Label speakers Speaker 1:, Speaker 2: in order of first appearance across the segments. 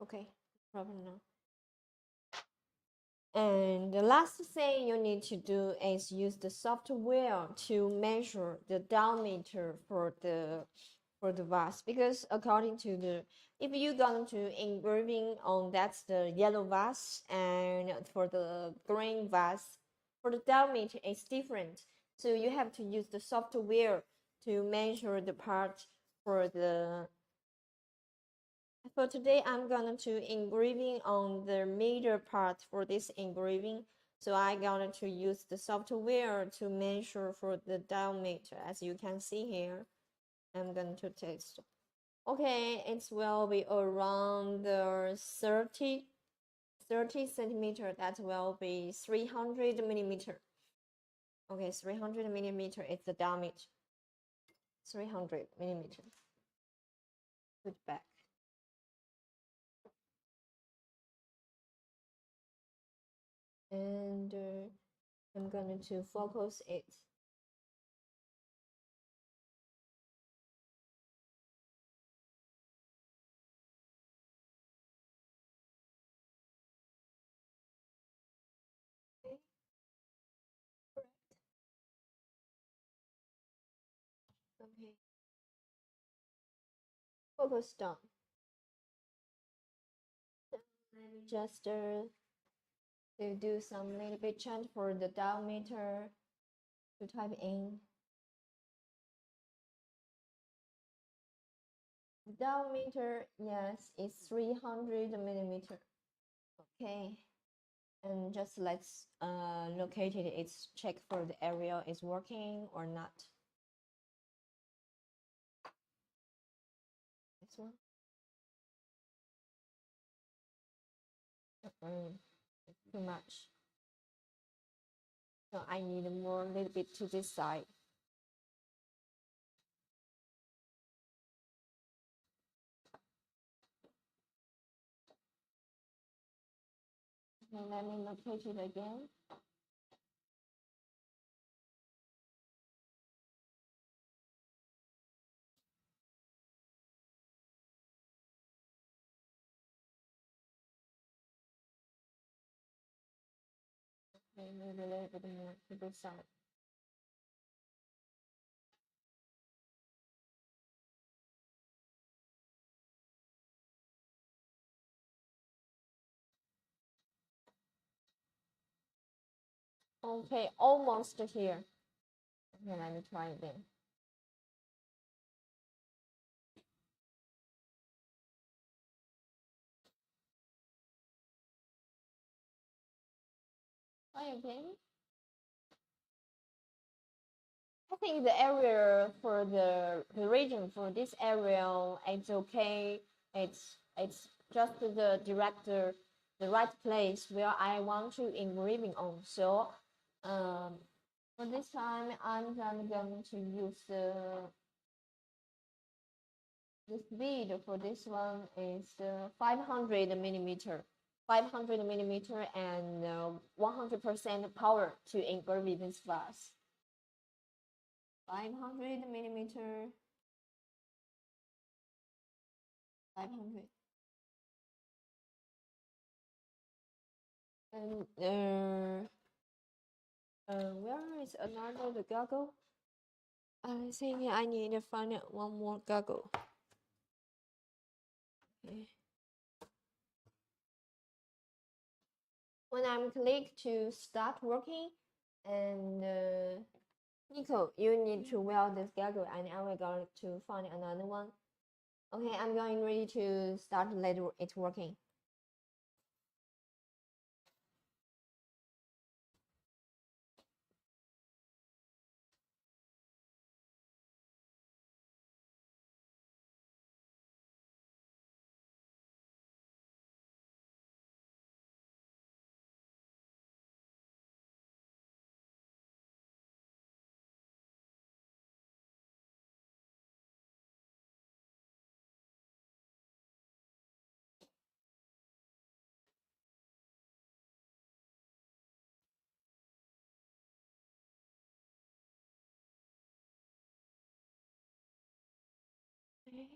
Speaker 1: Okay, problem now. And the last thing you need to do is use the software to measure the diameter for the vase, because according to the, if you're going to engraving on that's the yellow vase, and for the green vase, for the diameter is different. So you have to use the software to measure the part for the. For today, I'm going to engraving on the middle part for this engraving. So I'm going to use the software to measure for the diameter. As you can see here, I'm going to test. Okay, it will be around 30 centimeter. That will be 300 millimeter. Okay, 300 millimeter is the diameter. 300 millimeter. Put back. And I'm going to focus it. Okay, focus done. Let me just to do some little bit change for the diameter to type in. The diameter, yes, is 300 millimeter. Okay, and just let's locate it. It's check for the area is working or not. This one. Too much. So I need more, little bit to this side. And let me locate it again. Okay, maybe a little bit more to this side. Okay, almost here. Okay, let me try again. Try again. I think the area for the region for this area, it's okay. It's just the director, the right place where I want to engraving on. So for this time, I'm going to use the speed for this one is 500 millimeter. 500 millimeter and 100% power to engrave this vase. 500 millimeter. 500. And where is another the goggle? I think I need to find one more goggle. Okay. When I'm click to start working, and Nico, you need to wear this goggle, and I will go to find another one. Okay, I'm going ready to start later it working. Okay.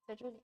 Speaker 1: 在这里。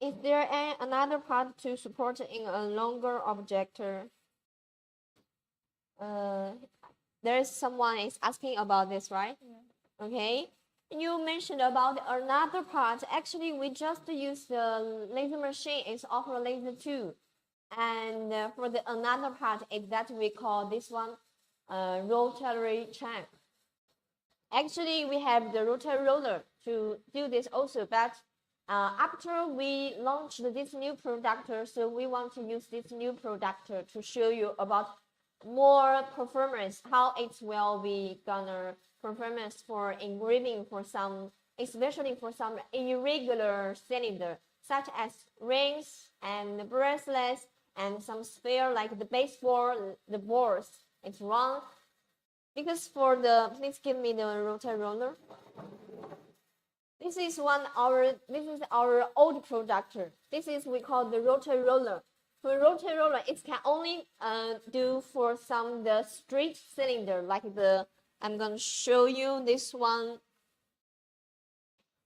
Speaker 1: Is there another part to support in a longer objector? There's someone is asking about this, right? Yeah. Okay. You mentioned about another part. Actually, we just use the laser machine. It's Aufero laser 2. And for the another part is that we call this one rotary champ. Actually, we have the rotary roller to do this also, but after we launched this new product, so we want to use this new product to show you about more performance, how it will be gonna performance for engraving for some, especially for some irregular cylinder, such as rings and bracelets and some sphere like the baseball, the balls. It's round. Because for the, please give me the rotary roller. This is our old product. This is we call the rotary roller. For rotary roller, it can only do for some the straight cylinder, like the, I'm gonna show you this one.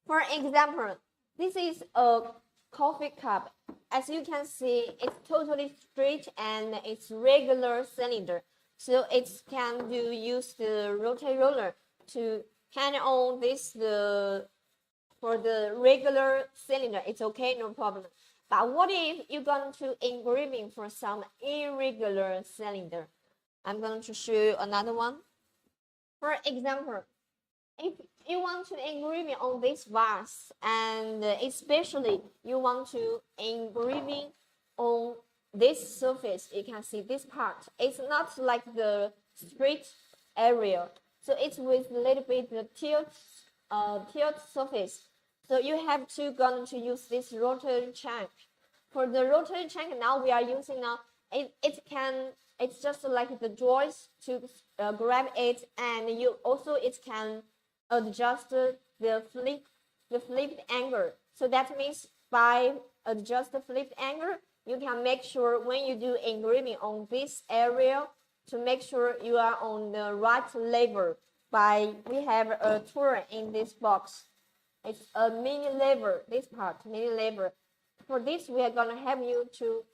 Speaker 1: For example, this is a coffee cup. As you can see, it's totally straight and it's regular cylinder. So it can use the rotary roller to hand on this for the regular cylinder. It's okay, no problem. But what if you're going to engraving for some irregular cylinder? I'm going to show you another one. For example, if you want to engraving on this vase, and especially you want to engraving on this surface, you can see this part. It's not like the straight area, so it's with a little bit the tilt surface. So you have to going to use this rotary chunk. For the rotary chunk, now we are using now. It's just like the joist to grab it, and you also it can adjust the flipped angle. So that means by adjust the flipped angle, you can make sure when you do engraving on this area to make sure you are on the right level. We have a tool in this box. It's a mini lever, this part, mini lever. For this, we are gonna help you to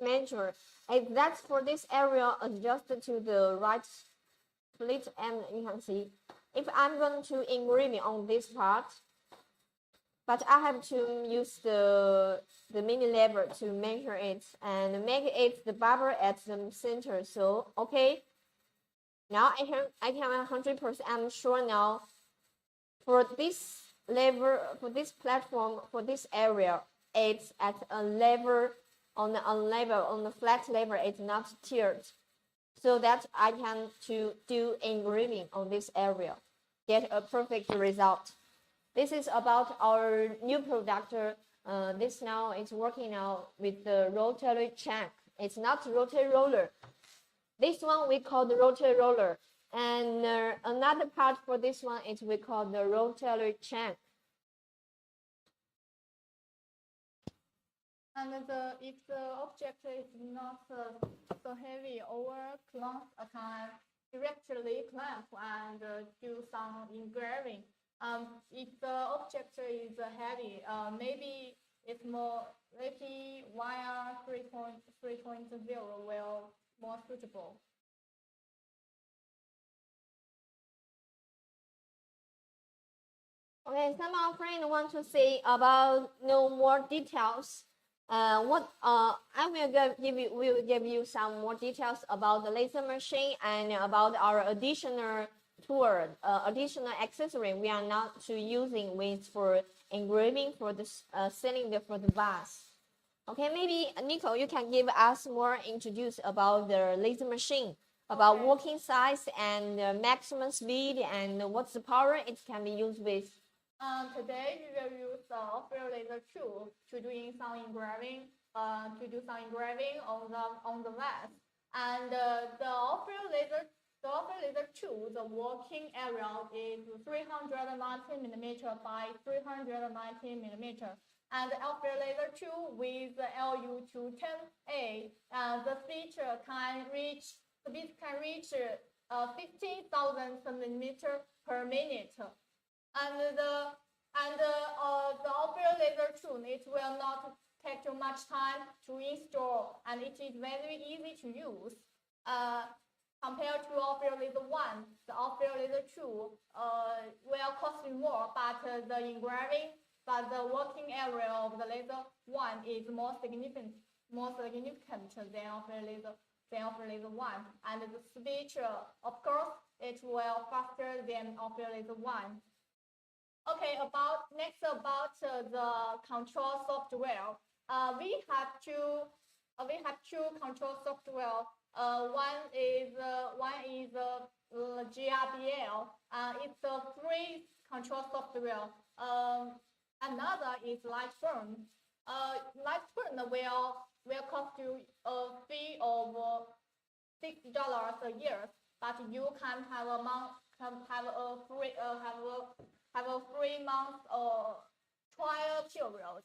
Speaker 1: measure. If that's for this area adjusted to the right split, and you can see, if I'm going to engraving on this part, but I have to use the mini lever to measure it and make it the bubble at the center. So okay, now I can 100%. I'm sure now for this lever, for this platform, for this area, it's at a level on the flat level. It's not tiered, so that I can to do engraving on this area, get a perfect result. This is about our new product. This now is working now with the rotary chuck. It's not rotary roller. This one we call the rotary roller. And another part for this one is we call the rotary chuck.
Speaker 2: And if the object is not so heavy or clamp, I can directly clamp and do some engraving. If the object is heavy, maybe it's more, maybe wire 3.0 will more suitable.
Speaker 1: Okay, some of our friends want to say about no more details. I will give you some more details about the laser machine and about our additional tool, additional accessory we are not to using with for engraving for the cylinder for the vase. Okay, maybe Nico, you can give us more introduce about the laser machine, about
Speaker 2: Okay.
Speaker 1: working size and maximum speed and what's the power it can be used with.
Speaker 2: Today we will use the Aufero laser tool to doing some engraving, on the vase. And the Aufero laser tool, the working area is 390 millimeter by 390 millimeter. And the Aufero laser tool with the LU210A, the speed can reach 15,000 centimeter per minute. And the Aufero laser tool, it will not take too much time to install, and it is very easy to use. Compared to Aufero Laser 1, the Aufero Laser 2 will cost you more, but the working area of the Laser 1 is more significant than Aufero Laser 1. And the switch, of course, it will faster than Aufero Laser 1. Okay, about the control software. We have two control software. One is GRBL. It's a free control software. Another is Lightburn. Lightburn will cost you a fee of $6 a year, but you can have a free month trial period.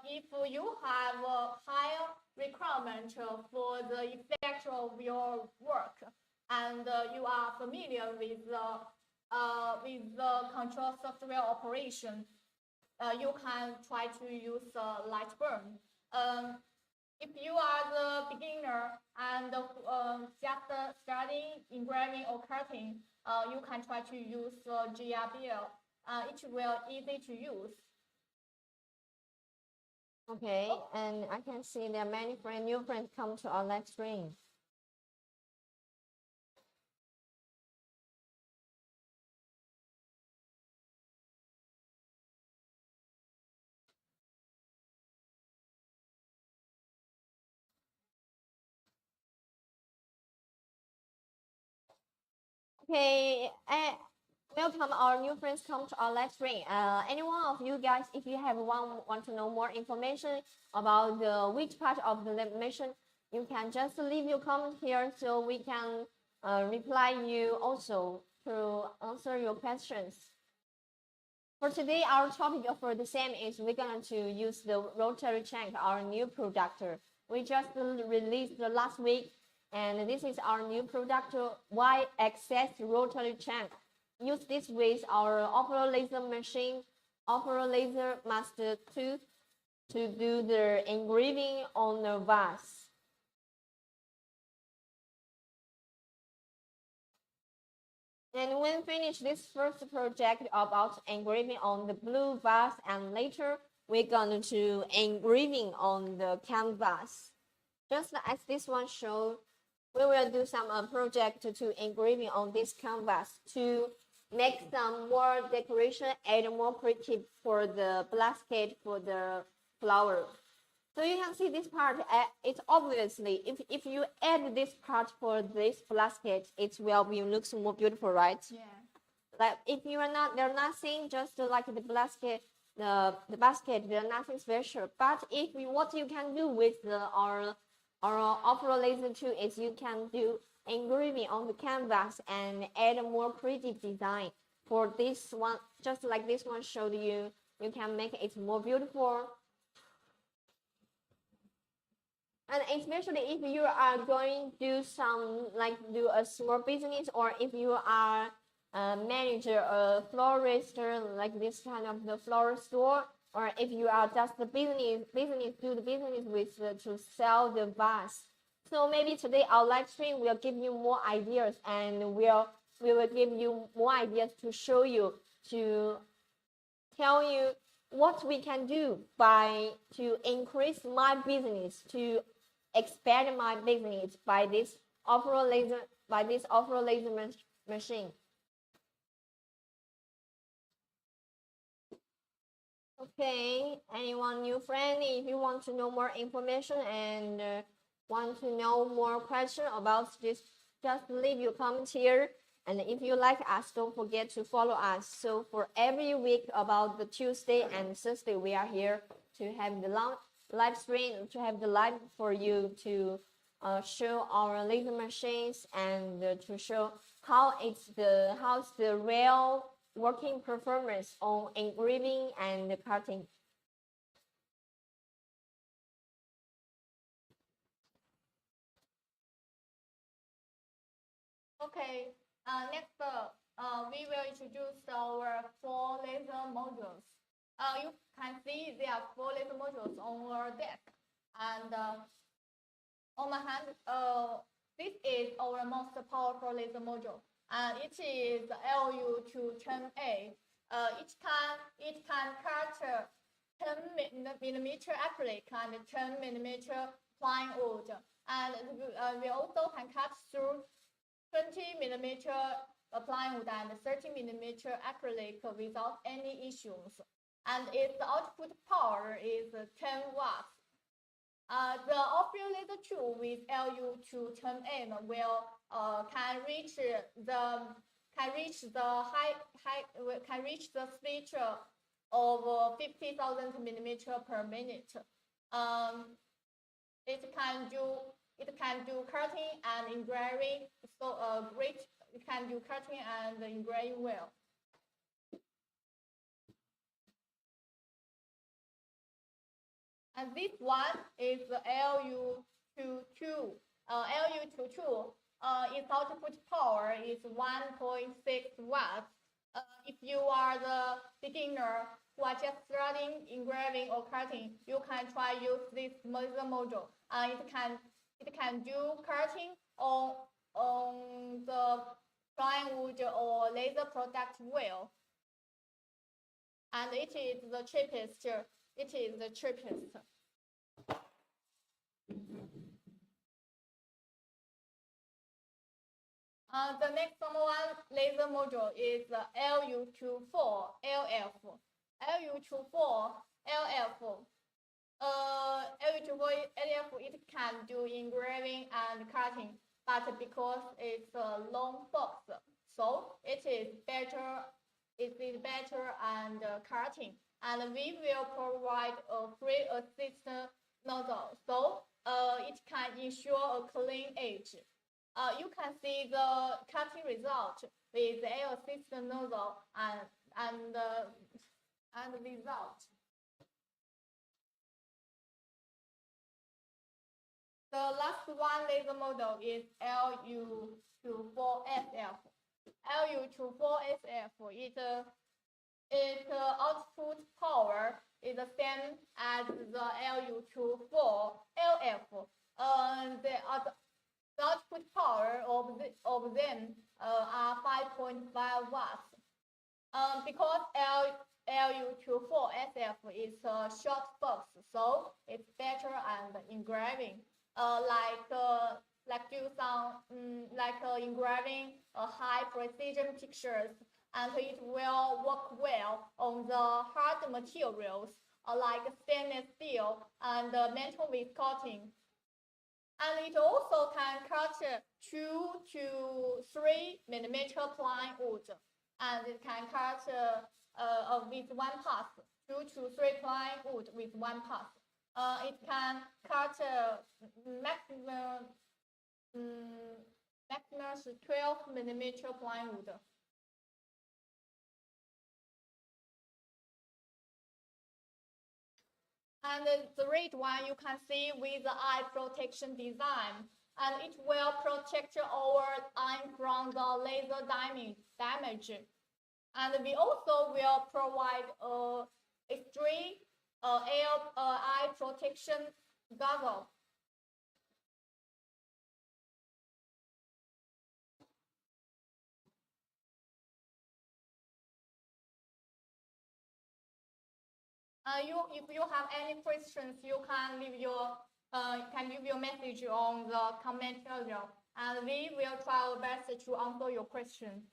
Speaker 2: If you have a higher requirement for the effect of your work, and you are familiar with the control software operation, you can try to use Lightburn. If you are the beginner and just starting engraving or cutting, you can try to use GRBL. It will easy to use.
Speaker 1: Okay, and I can see there are many new friends come to our live stream. Okay, welcome our new friends come to our live stream. Any one of you guys, if you have want to know more information about the which part of the mission, you can just leave your comment here so we can reply you also to answer your questions. For today, our topic for the same is we're going to use the rotary shank, our new product. We just released the last week, and this is our new product, Y-axis rotary shank. Use this with our Aufero laser machine, Aufero laser master 2 to do the engraving on the vase. And when finish this first project about engraving on the blue vase, and later we're going to engraving on the canvas. Just as this one showed, we will do some project to engraving on this canvas to make some more decoration and more pretty for the basket for the flower. So you can see this part, it's obviously, if you add this part for this basket, it will be looks more beautiful, right?
Speaker 2: Yeah.
Speaker 1: Like if you are not, there's nothing, just like the basket, the basket, there's nothing special. But if you, what you can do with our Aufero laser 2 is you can do engraving on the canvas and add a more pretty design. For this one, just like this one showed you, you can make it more beautiful. And especially if you are going to do some, like do a small business, or if you are a manager, a florist, like this kind of the floral store, or if you are just the business do the business with to sell the vase. So maybe today our live stream will give you more ideas, and we will give you more ideas to show you, to tell you what we can do to increase my business, to expand my business by this Aufero laser machine. Okay, anyone new friend, if you want to know more information and want to know more question about this, just leave your comment here. And if you like us, don't forget to follow us. So for every week about the Tuesday and Thursday, we are here to have the live stream, to have the live for you to show our laser machines and to show how's the real working performance on engraving and cutting.
Speaker 2: Okay. Next, we will introduce our 4 laser modules. can see there are 4 laser modules on our desk. And on my hand, this is our most powerful laser module, and it is LU210A. It can cut 10 millimeter acrylic and 10 millimeter plywood, and we also can cut through 20 millimeter plywood and 30 millimeter acrylic without any issues. And its output power is 10 watts. The Aufero laser tool with LU210M will can reach the speed of 50,000 millimeter per minute. It can do cutting and engraving. So great. It can do cutting and engraving well. And this one is the LU22. Its output power is 1.6 watts. If you are the beginner who are just starting engraving or cutting, you can try use this laser module. It can do cutting on the plywood or laser product well. And it is the cheapest. The next one laser module is the LU24LF. LU24LF, it can do engraving and cutting, but because it's a long box, so it is better. It is better and cutting. And we will provide a free assistant nozzle, so it can ensure a clean edge. You can see the cutting result with the air assistant nozzle and result. The last one laser model is LU24SF. LU24SF its output power is the same as the LU24LF. The output power of them are 5.5 watts. Because LU24SF is a short box, so it's better and engraving. Engraving high precision pictures, and it will work well on the hard materials like stainless steel and metal with coating. And it also can cut 2 to 3 millimeter plywood, and it can cut with one pass, 2 to 3 plywood with one pass. It can cut maximum 12 millimeter plywood. And the red one you can see with the eye protection design, and it will protect our eye from the laser damage. And we also will provide extreme eye protection goggle. If you have any questions, you can leave your message on the comment area, and we will try our best to answer your question.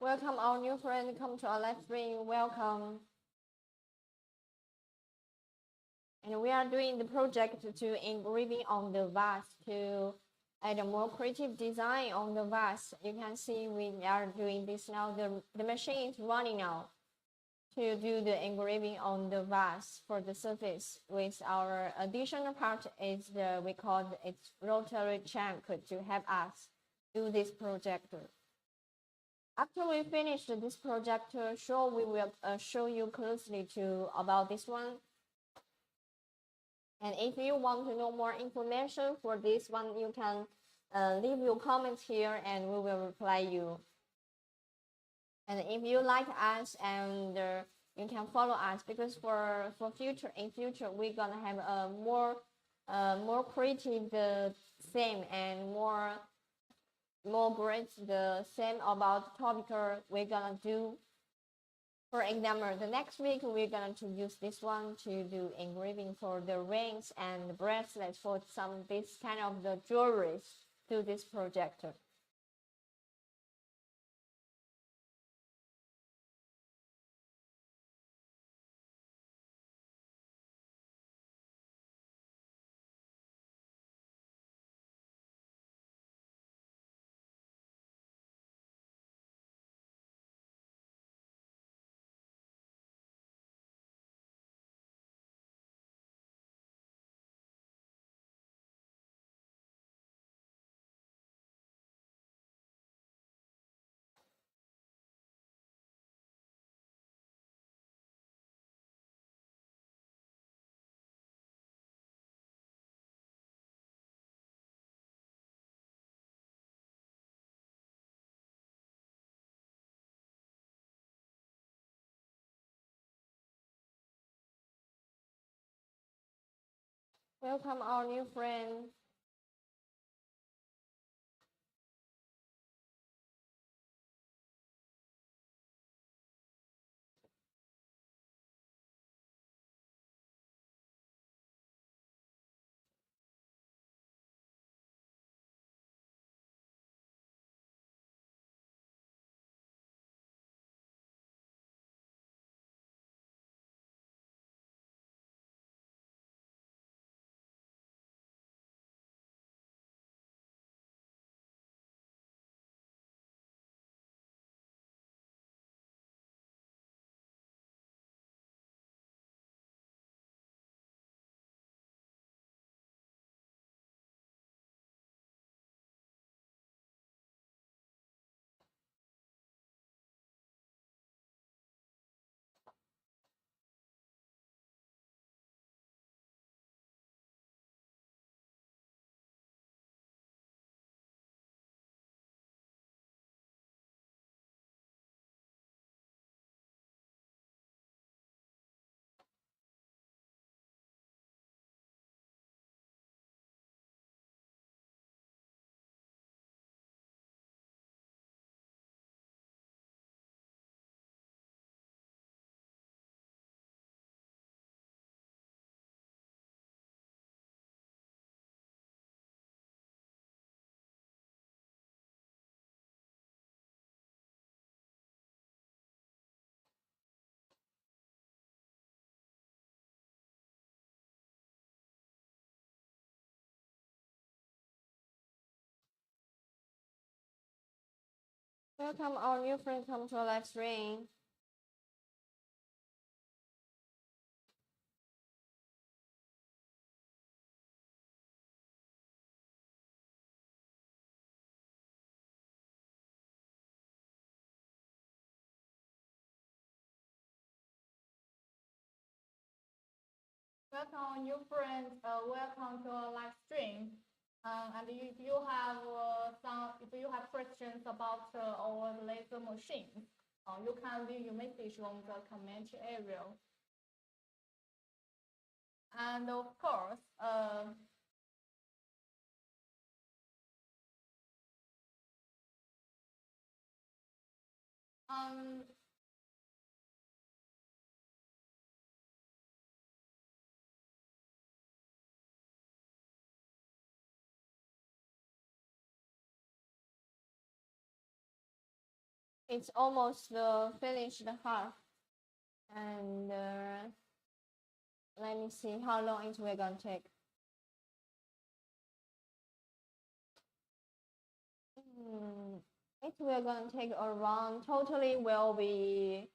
Speaker 1: Welcome our new friend. Come to our live stream. Welcome. And we are doing the project to engraving on the vase to add a more creative design on the vase. You can see we are doing this now. The machine is running now to do the engraving on the vase for the surface. With our additional part is we call it rotary chunk to help us do this project. After we finish this project, we will show you closely about this one. And if you want to know more information for this one, you can leave your comments here and we will reply you. And if you like us and you can follow us because in future we're gonna have a more creative theme and more great the theme about topic we're gonna do. For example, the next week we're going to use this one to do engraving for the rings and the bracelets for this kind of the jewelry to this project. Welcome our new friend. Welcome our new friend. Come to our live stream.
Speaker 2: Welcome our new friends. Welcome to our live stream. And if you have questions about our laser machine, you can leave your message on the comment area. And of course, um,
Speaker 1: it's almost finished the half. And let me see how long it will gonna take. It will gonna take around, totally will be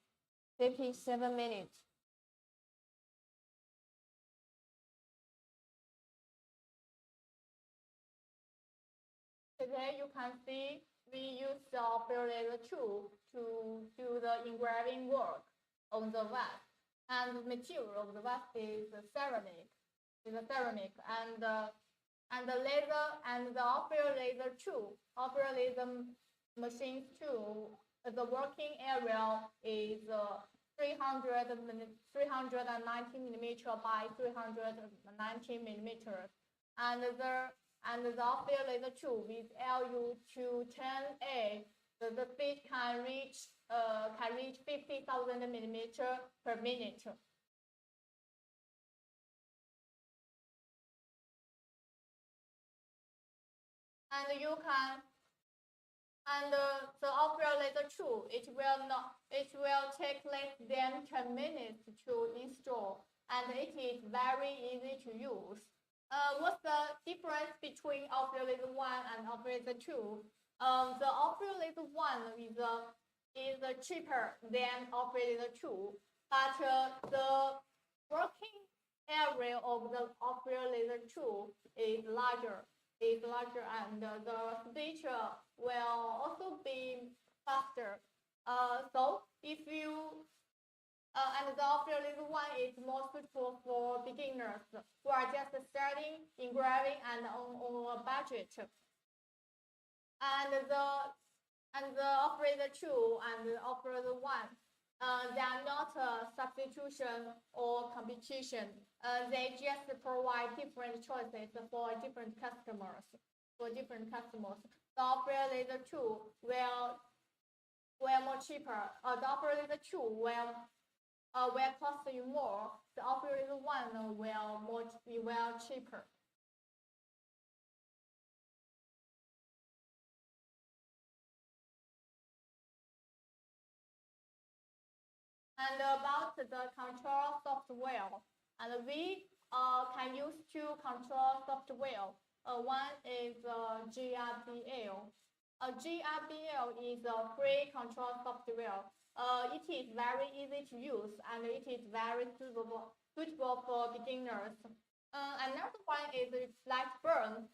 Speaker 1: 57 minutes.
Speaker 2: Today you can see we use the operator tool to do the engraving work on the vase. And the material of the vase is ceramic. And the laser and the Aufero laser tool, Aufero laser machine tool, the working area is 390 millimeter by 390 millimeters, and the Aufero laser tool with LU210A, the speed can reach 50,000 millimeter per minute. And you can, and the Aufero laser tool, it will take less than 10 minutes to install, and it is very easy to use. What's the difference between Aufero laser 1 and Aufero laser 2? The Aufero laser 1 is cheaper than Aufero laser 2, but the working area of the Aufero laser 2 is larger. And the speech will also be faster. So if you and the Aufero laser 1 is more suitable for beginners who are just starting engraving and on a budget. And the Aufero 2 and the Aufero 1, they are not a substitution or competition. They just provide different choices for different customers. The Aufero laser 2 will more cheaper. The Aufero laser 2 will cost you more. The Aufero laser 1 will be cheaper. And about the control software, and we can use two control software. One is GRBL. GRBL is a free control software. It is very easy to use, and it is very suitable for beginners. Another one is Lightburn.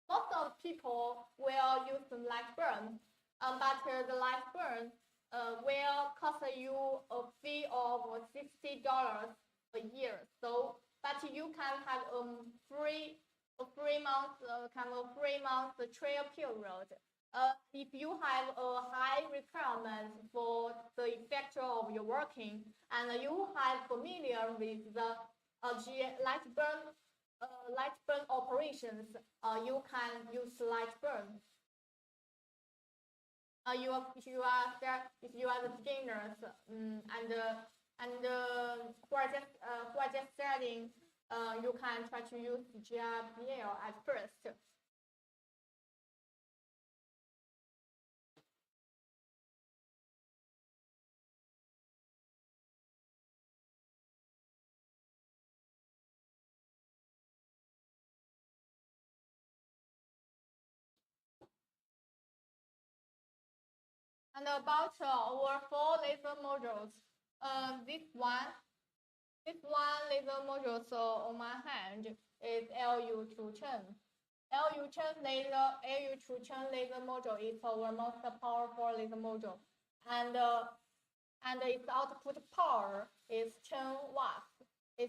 Speaker 2: Most of people will use Lightburn, but the Lightburn will cost you a fee of $60 a year. So, but you can have a free month trial period. If you have a high requirement for the effect of your working, and you are familiar with the Lightburn operations, you can use Lightburn. If you are the beginners who are just starting, you can try to use GRBL at first. And about our 4 laser modules, this one laser module on my hand is LU210. LU210 laser module is our most powerful laser module, and its output power is 10 watts. The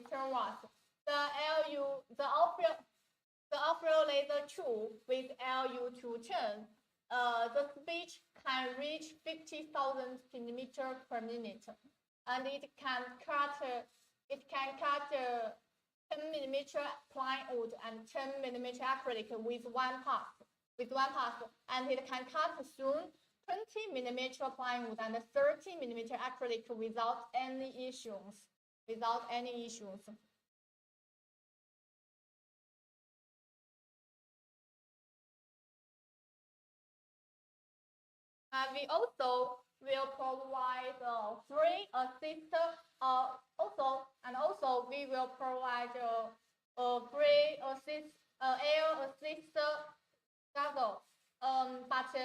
Speaker 2: Aufero laser tool with LU210, the speed can reach 50,000 centimeters per minute, and it can cut 10 millimeter plywood and 10 millimeter acrylic with one pass, and it can cut soon 20 millimeter plywood and 30 millimeter acrylic without any issues. And we also will provide free assist. Also we will provide a free assist air assist goggle. But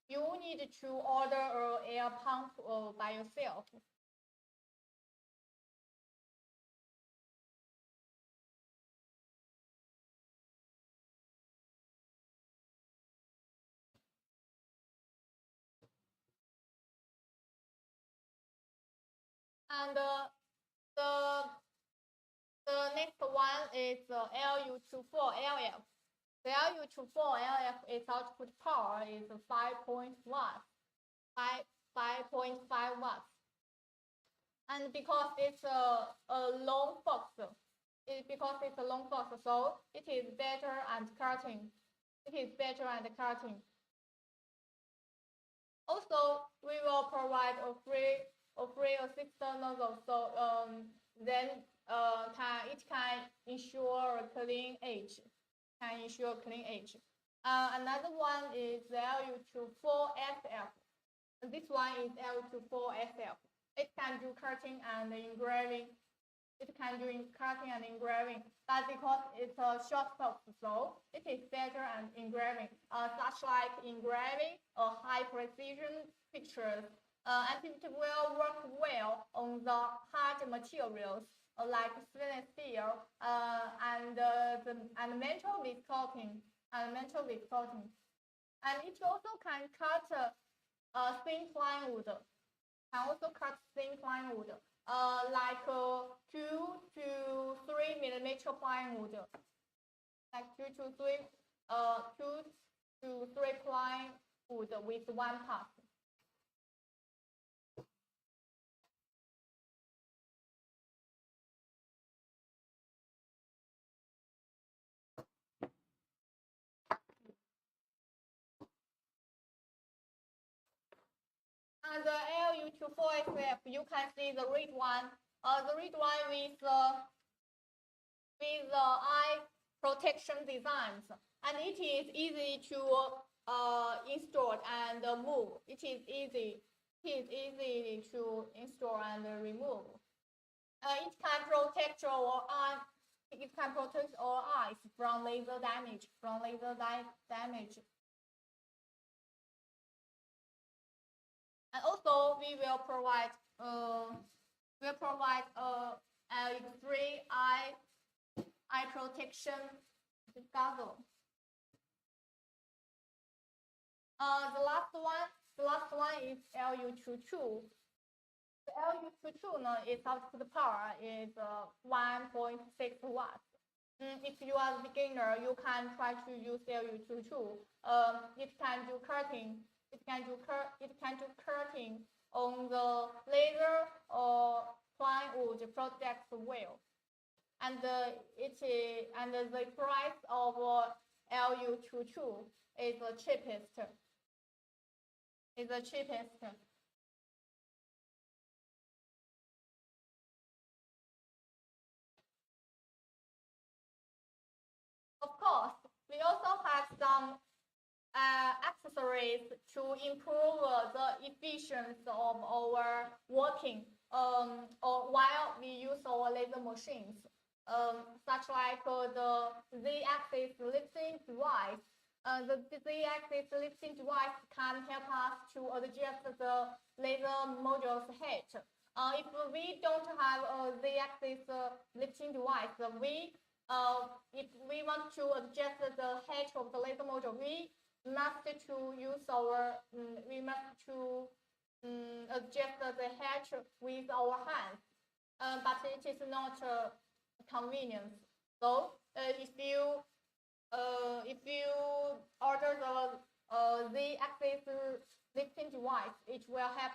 Speaker 2: you need to order an air pump by yourself. And the next one is LU24 LF. The LU24 LF its output power is 5.5 watts. 5.5 watts. And because it's a long box, so it is better and cutting. It is better and cutting. Also, we will provide a free assistant nozzle, so then it can ensure a clean edge. Another one is LU24SF. This one is LU24SF. It can do cutting and engraving. But because it's a short box, so it is better at engraving, such like engraving high precision pictures, and it will work well on the hard materials like stainless steel and metal with coating. And it also can cut thin plywood. Like 2 to 3 millimeter plywood, like 2 to 3 plywood with one pass. And the LU24SF, you can see the red one. The red one with the eye protection designs, and it is easy to install and move. It is easy to install and remove. It can protect our eye. It can protect our eyes from laser damage. And also, we will provide L3 eye protection goggle. The last one is LU22. The LU22 its output power is 1.6 watts. If you are a beginner, you can try to use LU22. It can do cutting. It can do cutting on the laser or plywood projects well. And the price of LU22 is the cheapest. Of course, we also have some accessories to improve the efficiency of our working or while we use our laser machines, such like the Z-axis lifting device. The Z-axis lifting device can help us to adjust the laser module's height. If we don't have a Z-axis lifting device, if we want to adjust the height of the laser module, we must adjust the height with our hands, but it is not convenient. So if you order the Z-axis lifting device, it will help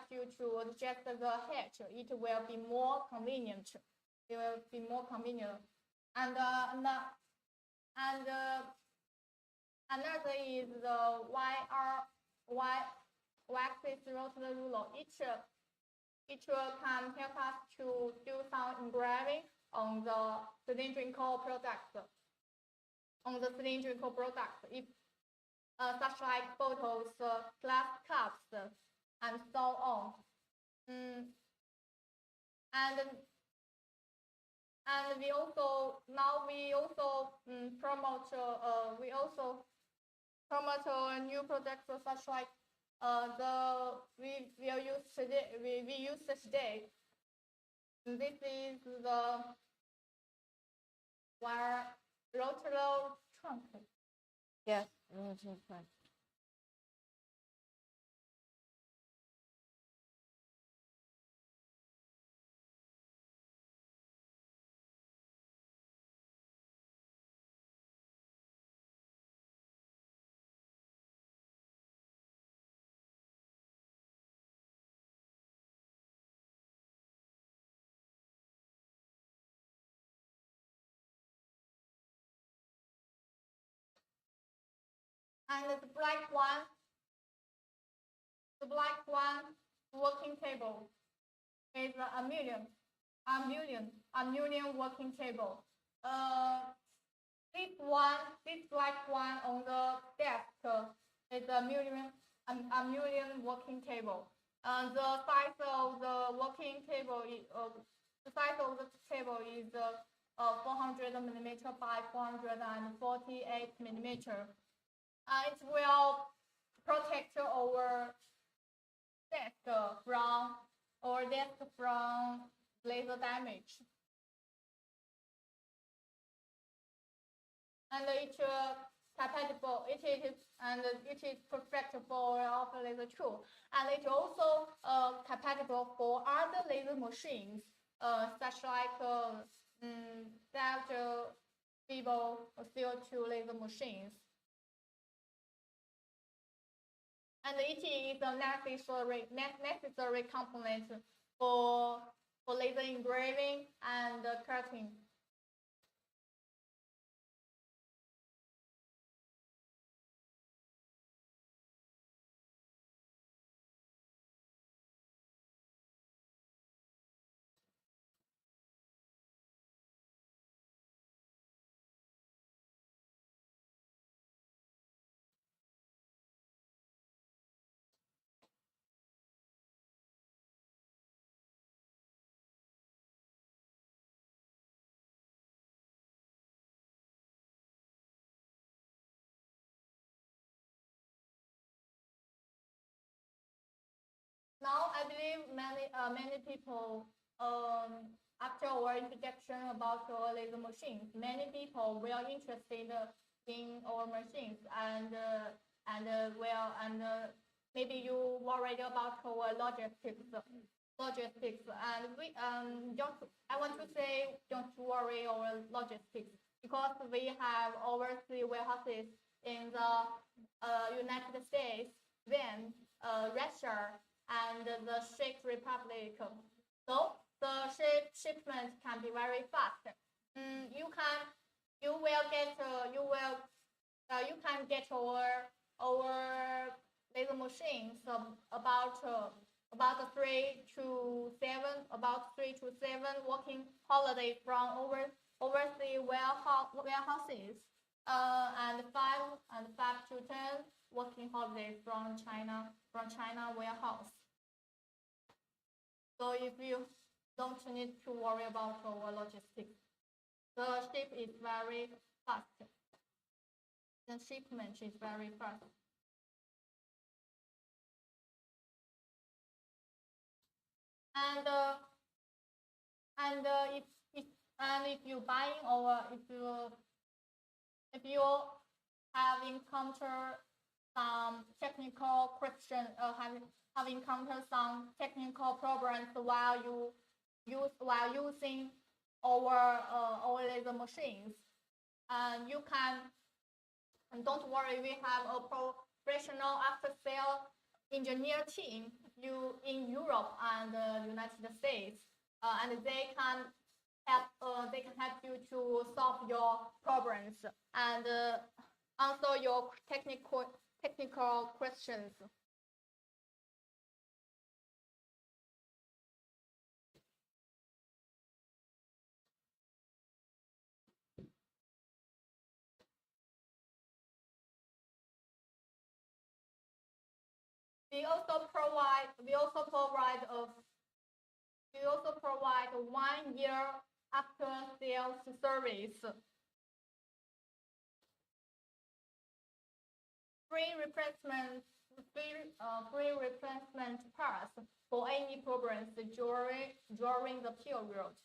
Speaker 2: you to adjust the height. It will be more convenient. And another is the Y-axis rotary ruler. It can help us to do some engraving on the cylindrical product. such like photos, glass cups, and so on. And we also promote new products such like the we use today we use today. This is the wire rotary trunk.
Speaker 1: Yes, rotary trunk.
Speaker 2: And the black one working table is a million working table. This black one on the desk is a million working table. And the size of the working table is the size of the table is 400 millimeter by 448 millimeter. It will protect our desk from laser damage. And it compatible. It is perfect for our laser tool, and it also compatible for other laser machines, such like Vivo CO2 laser machines. And it is a necessary component for laser engraving and cutting. Now I believe many people after our introduction about our laser machines, many people were interested in our machines and maybe you worried about our logistics and we don't I want to say don't worry our logistics because we have overseas warehouses in the United States, then Russia, and the Czech Republic. So the shipment can be very fast. You can get our laser machines about 3 to 7 working holiday from overseas warehouses, and 5 to 10 working holiday from China warehouse. So if you don't need to worry about our logistics, the ship is very fast. The shipment is very fast. And if you buying or if you have encountered some technical question, have encountered some technical problems while using our laser machines, and you can, and don't worry, we have a professional after sale engineer team in Europe and United States, and they can help you to solve your problems and answer your technical questions. we also provide a 1 year after sales service. Free replacement parts for any problems during the period.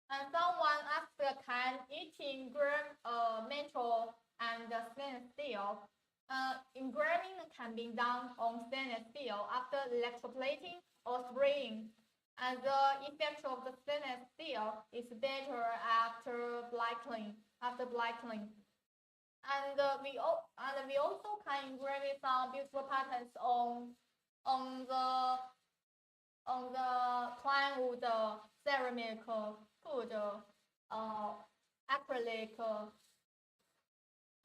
Speaker 2: And someone asked, can engrave metal and stainless steel? Engraving can be done on stainless steel after electroplating or spraying. And the effect of the stainless steel is better after blackening. And we also can engrave some beautiful patterns on the plywood, ceramic, wood, acrylic,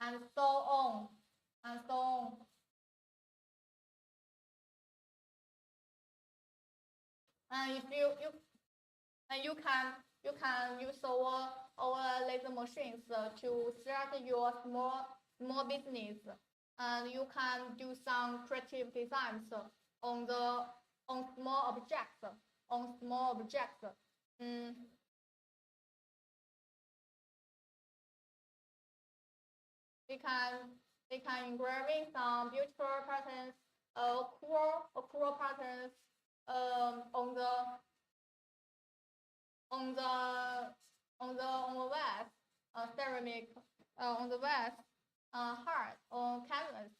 Speaker 2: and so on. And if you can use our laser machines to start your small business, and you can do some creative designs on small objects. We can engraving some beautiful patterns, cool patterns on the vase, ceramic, on the vase, heart on canvas.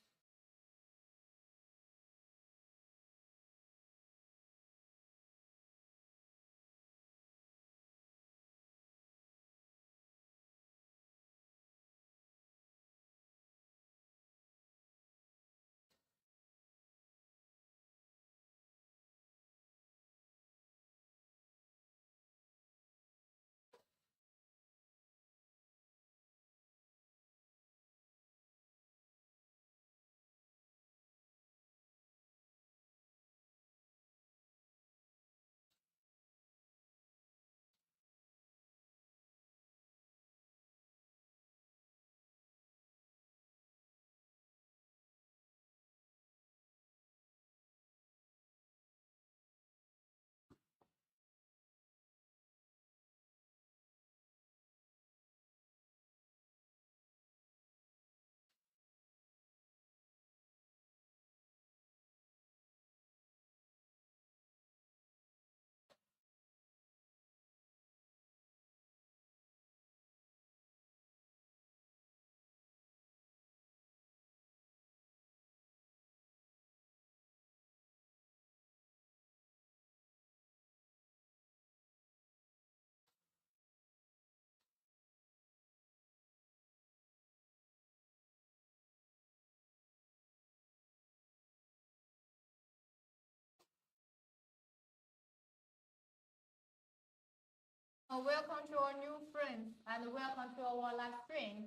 Speaker 2: Welcome to our new friends and welcome to our live stream.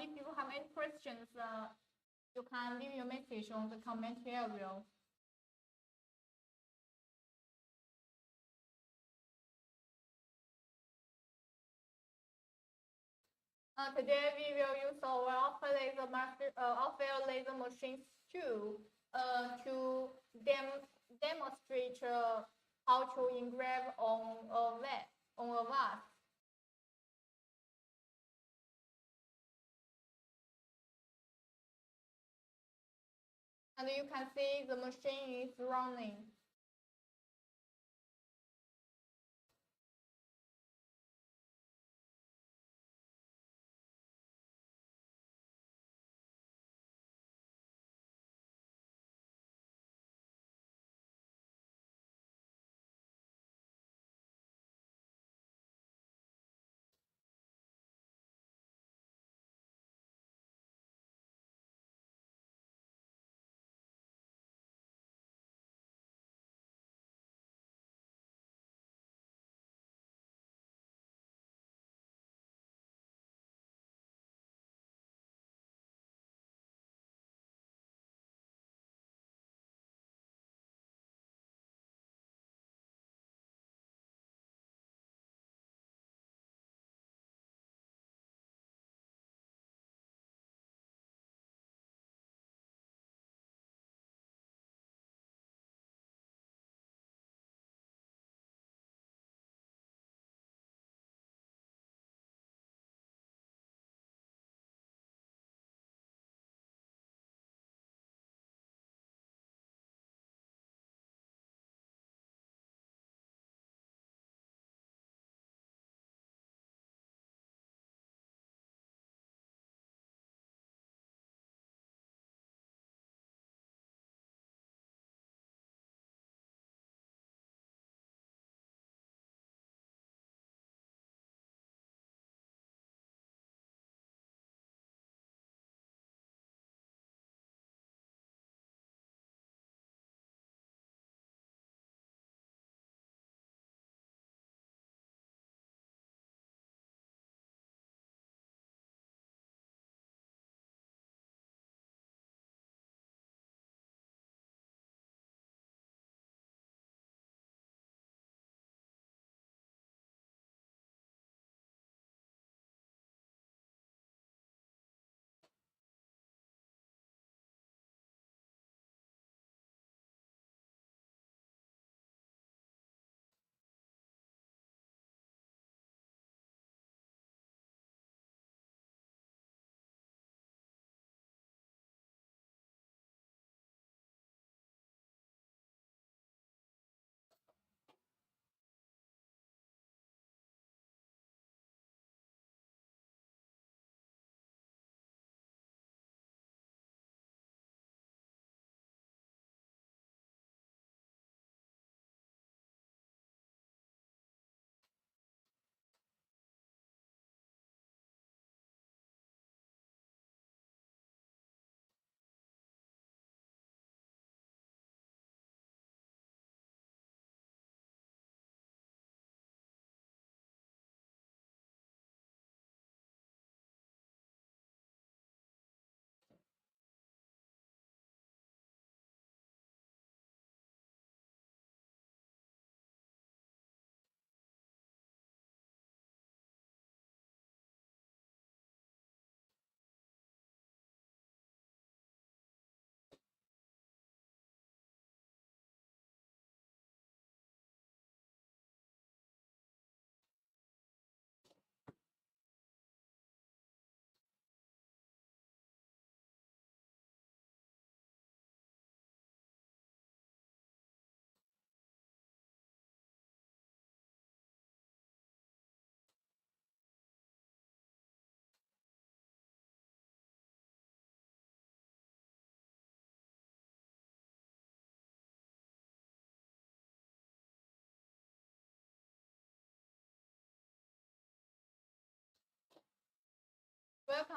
Speaker 2: If you have any questions, you can leave your message on the comment area. Today we will use our Aufero laser machines too to demonstrate how to engrave on a vase. And you can see the machine is running.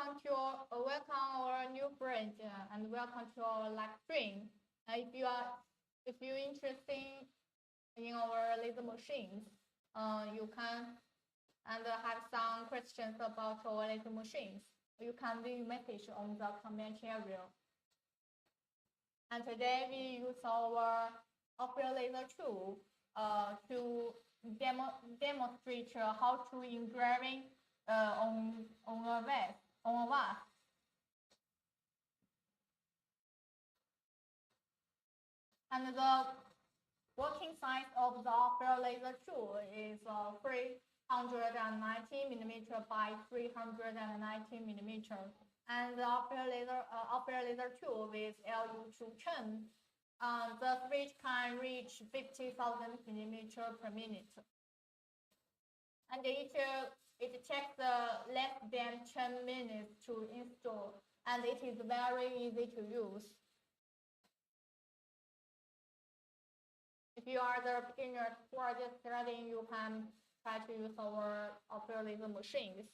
Speaker 2: welcome our new friend and welcome to our live stream. If you're interested in our laser machines, you can and have some questions about our laser machines. You can leave message on the comment area. And today we use our Aufero laser tool to demonstrate how to engraving on a vase. And the working size of the Aufero laser tool is 390 millimeter by 390 millimeter. And the Aufero laser tool with LU210, the speed can reach 50,000 millimeter per minute. And it takes less than 10 minutes to install, and it is very easy to use. If you are the beginner who are just starting, you can try to use our Aufero laser machines.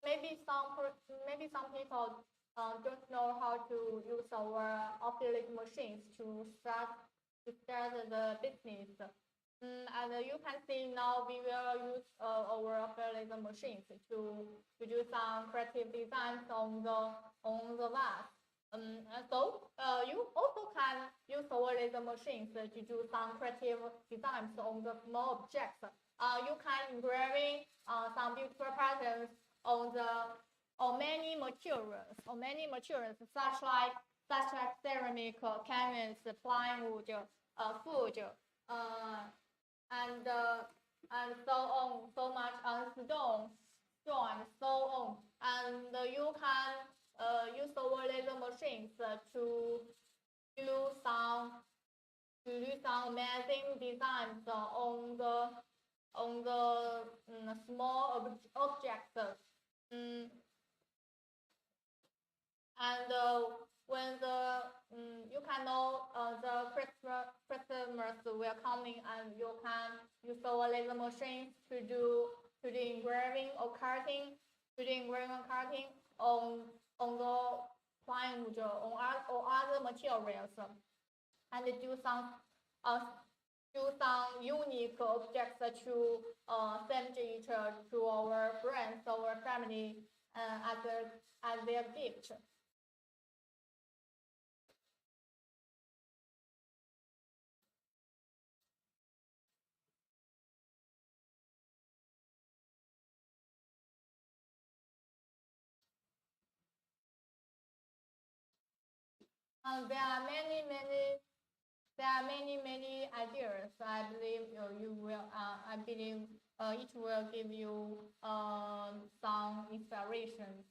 Speaker 2: Maybe some people don't know how to use our Aufero machines to start the business. And you can see now we will use our Aufero machines to do some creative designs on the vase. So you also can use our laser machines to do some creative designs on the small objects. You can engraving some beautiful patterns on many materials such as ceramic, canvas, plywood, food, and so on, so much on stone and so on. And you can use our laser machines to do some amazing designs on the small objects. And when you can know the customers will coming, and you can use our laser machines to do engraving or cutting, on the plywood or other materials, and do do some unique objects to send it to our friends, our family, as their gift. There are many ideas. I believe you will. I believe it will give you some inspirations.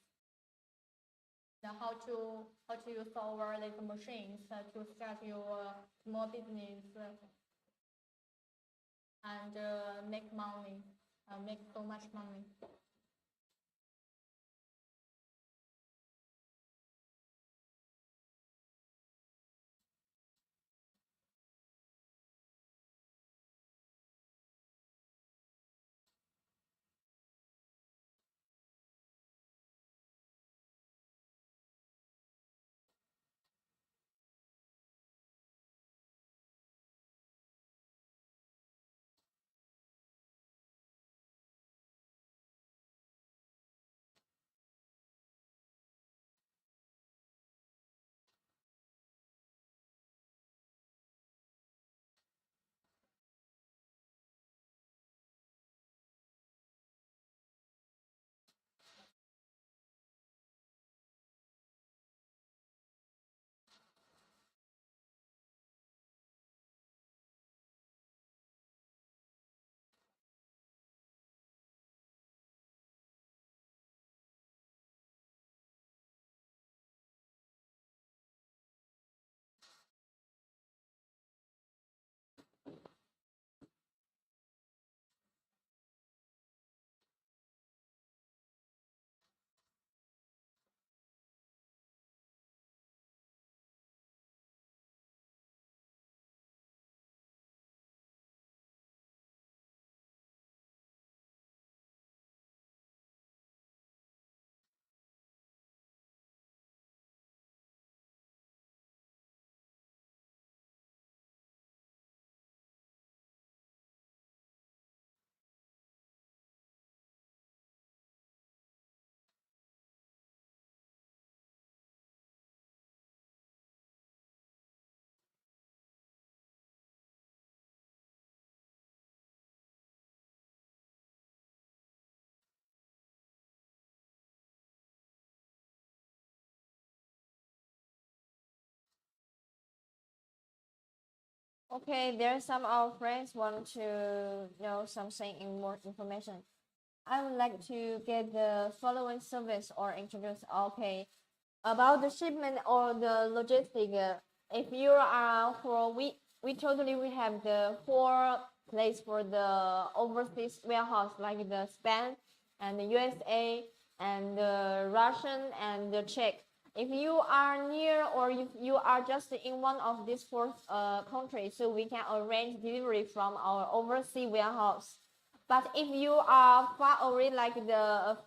Speaker 2: How to use our little machines to start your small business and make money, make so much money.
Speaker 1: Okay, there are some of our friends want to know something in more information. I would like to get the following service or introduce. Okay, about the shipment or the logistic. If you are for we totally we have the 4 place for the overseas warehouse like the Spain and the USA and the Russian and the Czech. If you are near or if you are just in one of these 4 countries, so we can arrange delivery from our overseas warehouse. But if you are far away, like the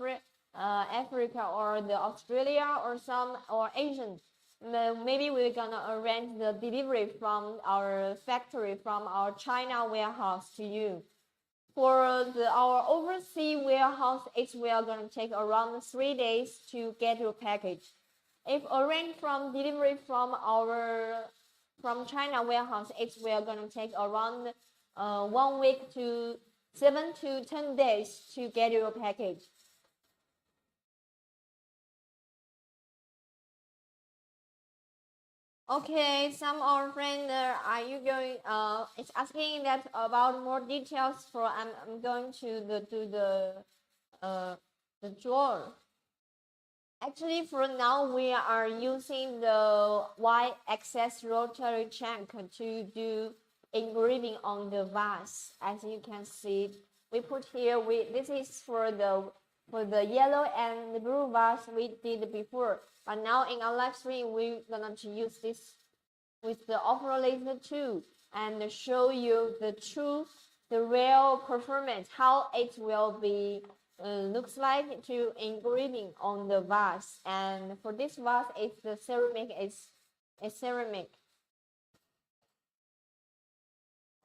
Speaker 1: Africa or the Australia or some or Asian, maybe we're gonna arrange the delivery from our factory from our China warehouse to you. For our overseas warehouse, it will gonna take around 3 days to get your package. If arranged from delivery from China warehouse, it will gonna take around 1 week to 7 to 10 days to get your package. Okay, some of our friends are you going? It's asking that about more details. For I'm going to the drawer. Actually, for now, we are using the Y-axis rotary crank to do engraving on the vase. As you can see, we put here. This is for the yellow and the blue vase we did before. But now in our live stream, we're gonna to use this with the Aufero laser too and show you the real performance, how it will be looks like to engraving on the vase. And for this vase, it's the ceramic is a ceramic.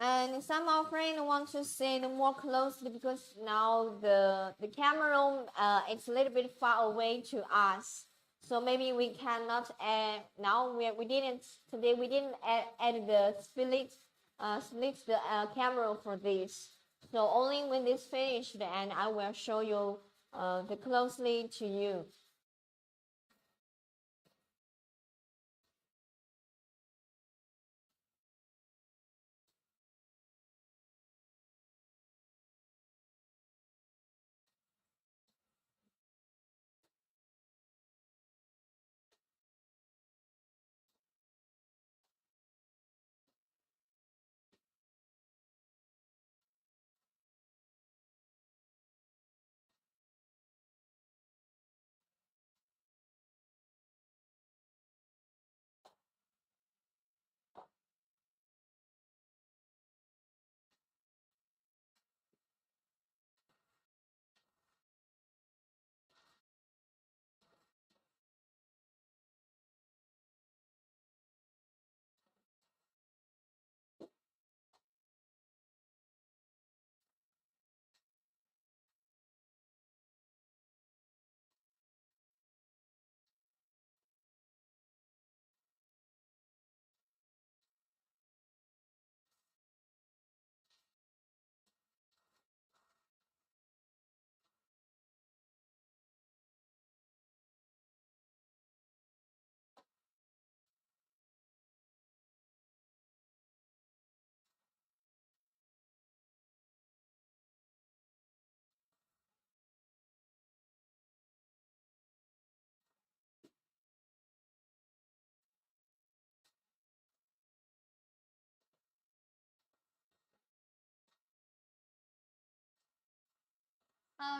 Speaker 1: And some of our friends want to see it more closely because now the camera it's a little bit far away to us. So maybe we cannot add, now we didn't, today we didn't add the split the camera for this. So only when this finished and I will show you the closely to you.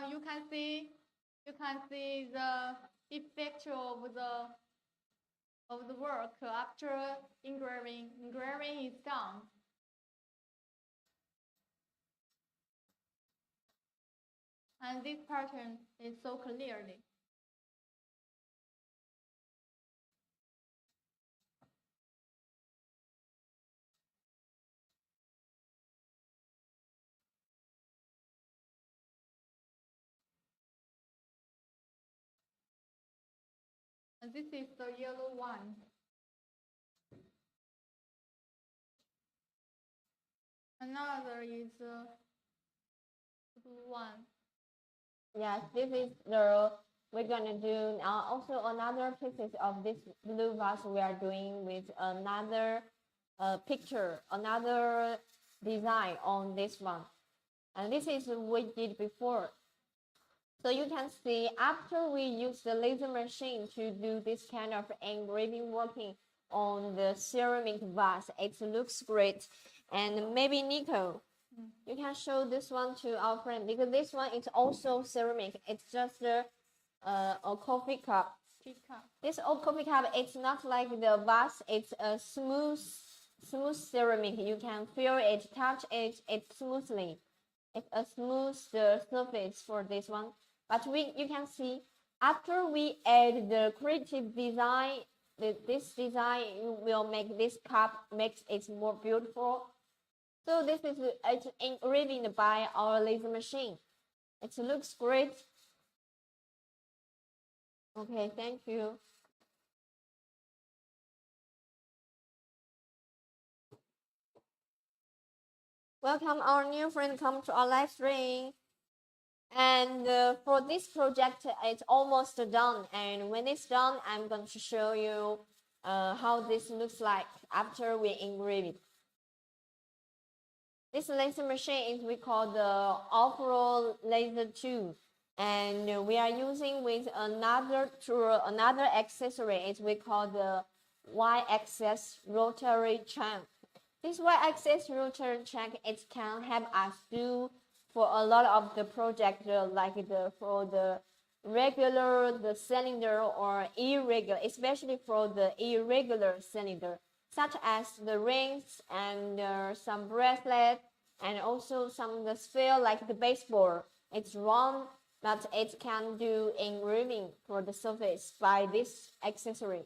Speaker 2: You can see the effect of the work after engraving. Engraving is done. And this pattern is so clearly. And this is the yellow one. Another is the blue one.
Speaker 1: Yes, this is the we're gonna do now. Also, another pieces of this blue vase we are doing with another picture, another design on this one, and this is what we did before. So you can see after we use the laser machine to do this kind of engraving working on the ceramic vase, it looks great. And maybe Nico, you can show this one to our friend because this one is also ceramic. It's just a coffee cup. This old coffee cup, it's not like the vase. It's a smooth ceramic. You can feel it, touch it, smoothly. It's a smooth surface for this one. But you can see after we add the creative design, this design will make this cup makes it more beautiful. So this is it's engraved by our laser machine. It looks great. Okay, thank you. Welcome our new friend come to our live stream. And for this project, it's almost done. And when it's done, I'm going to show you how this looks like after we engrave it. This laser machine is we call the Aufero laser 2. And we are using with another tool, another accessory. It's we call the Y-axis rotary crank. This Y-axis rotary crank, it can help us do for a lot of the project, like for the regular, the cylinder or irregular, especially for the irregular cylinder, such as the rings and some bracelet and also some of the sphere like the baseball. It's round, but it can do engraving for the surface by this accessory.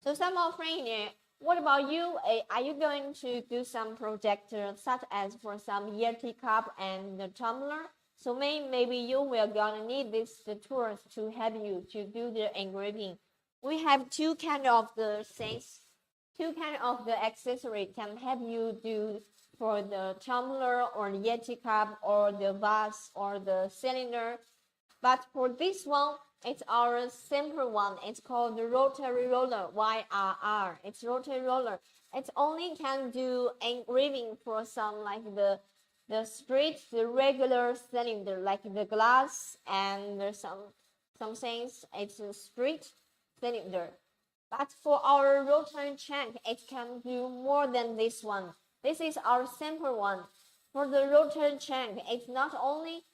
Speaker 1: So some of friends What about you? Are you going to do some project such as for some Yeti cup and the tumbler? So maybe you will gonna need the tools to help you to do the engraving. We have two kind of the things, two kind of the accessory can help you do for the tumbler or the Yeti cup or the vase or the cylinder. But for this one, it's our simple one. It's called the rotary roller, YRR. It's rotary roller. It only can do engraving for some like the straight, the regular cylinder, like the glass and there's some things. It's a straight cylinder. But for our rotary shank, it can do more than this one. This is our simple one. For the rotary shank, it's not only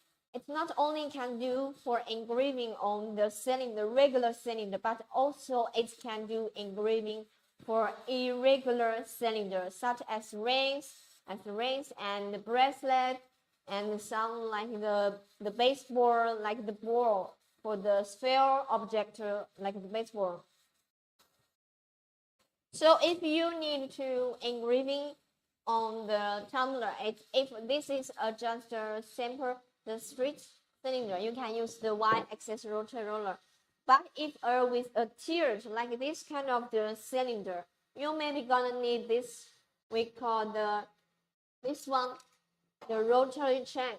Speaker 1: can do for engraving on the cylinder, regular cylinder, but also it can do engraving for irregular cylinders, such as rings and the bracelet, and some like the baseball, like the ball for the sphere object, like the baseball. So if you need to engraving on the tumbler, if this is just a simple the straight cylinder, you can use the y-axis rotary roller. But if with a tiered like this kind of the cylinder, you maybe gonna need this. We call this one the rotary check.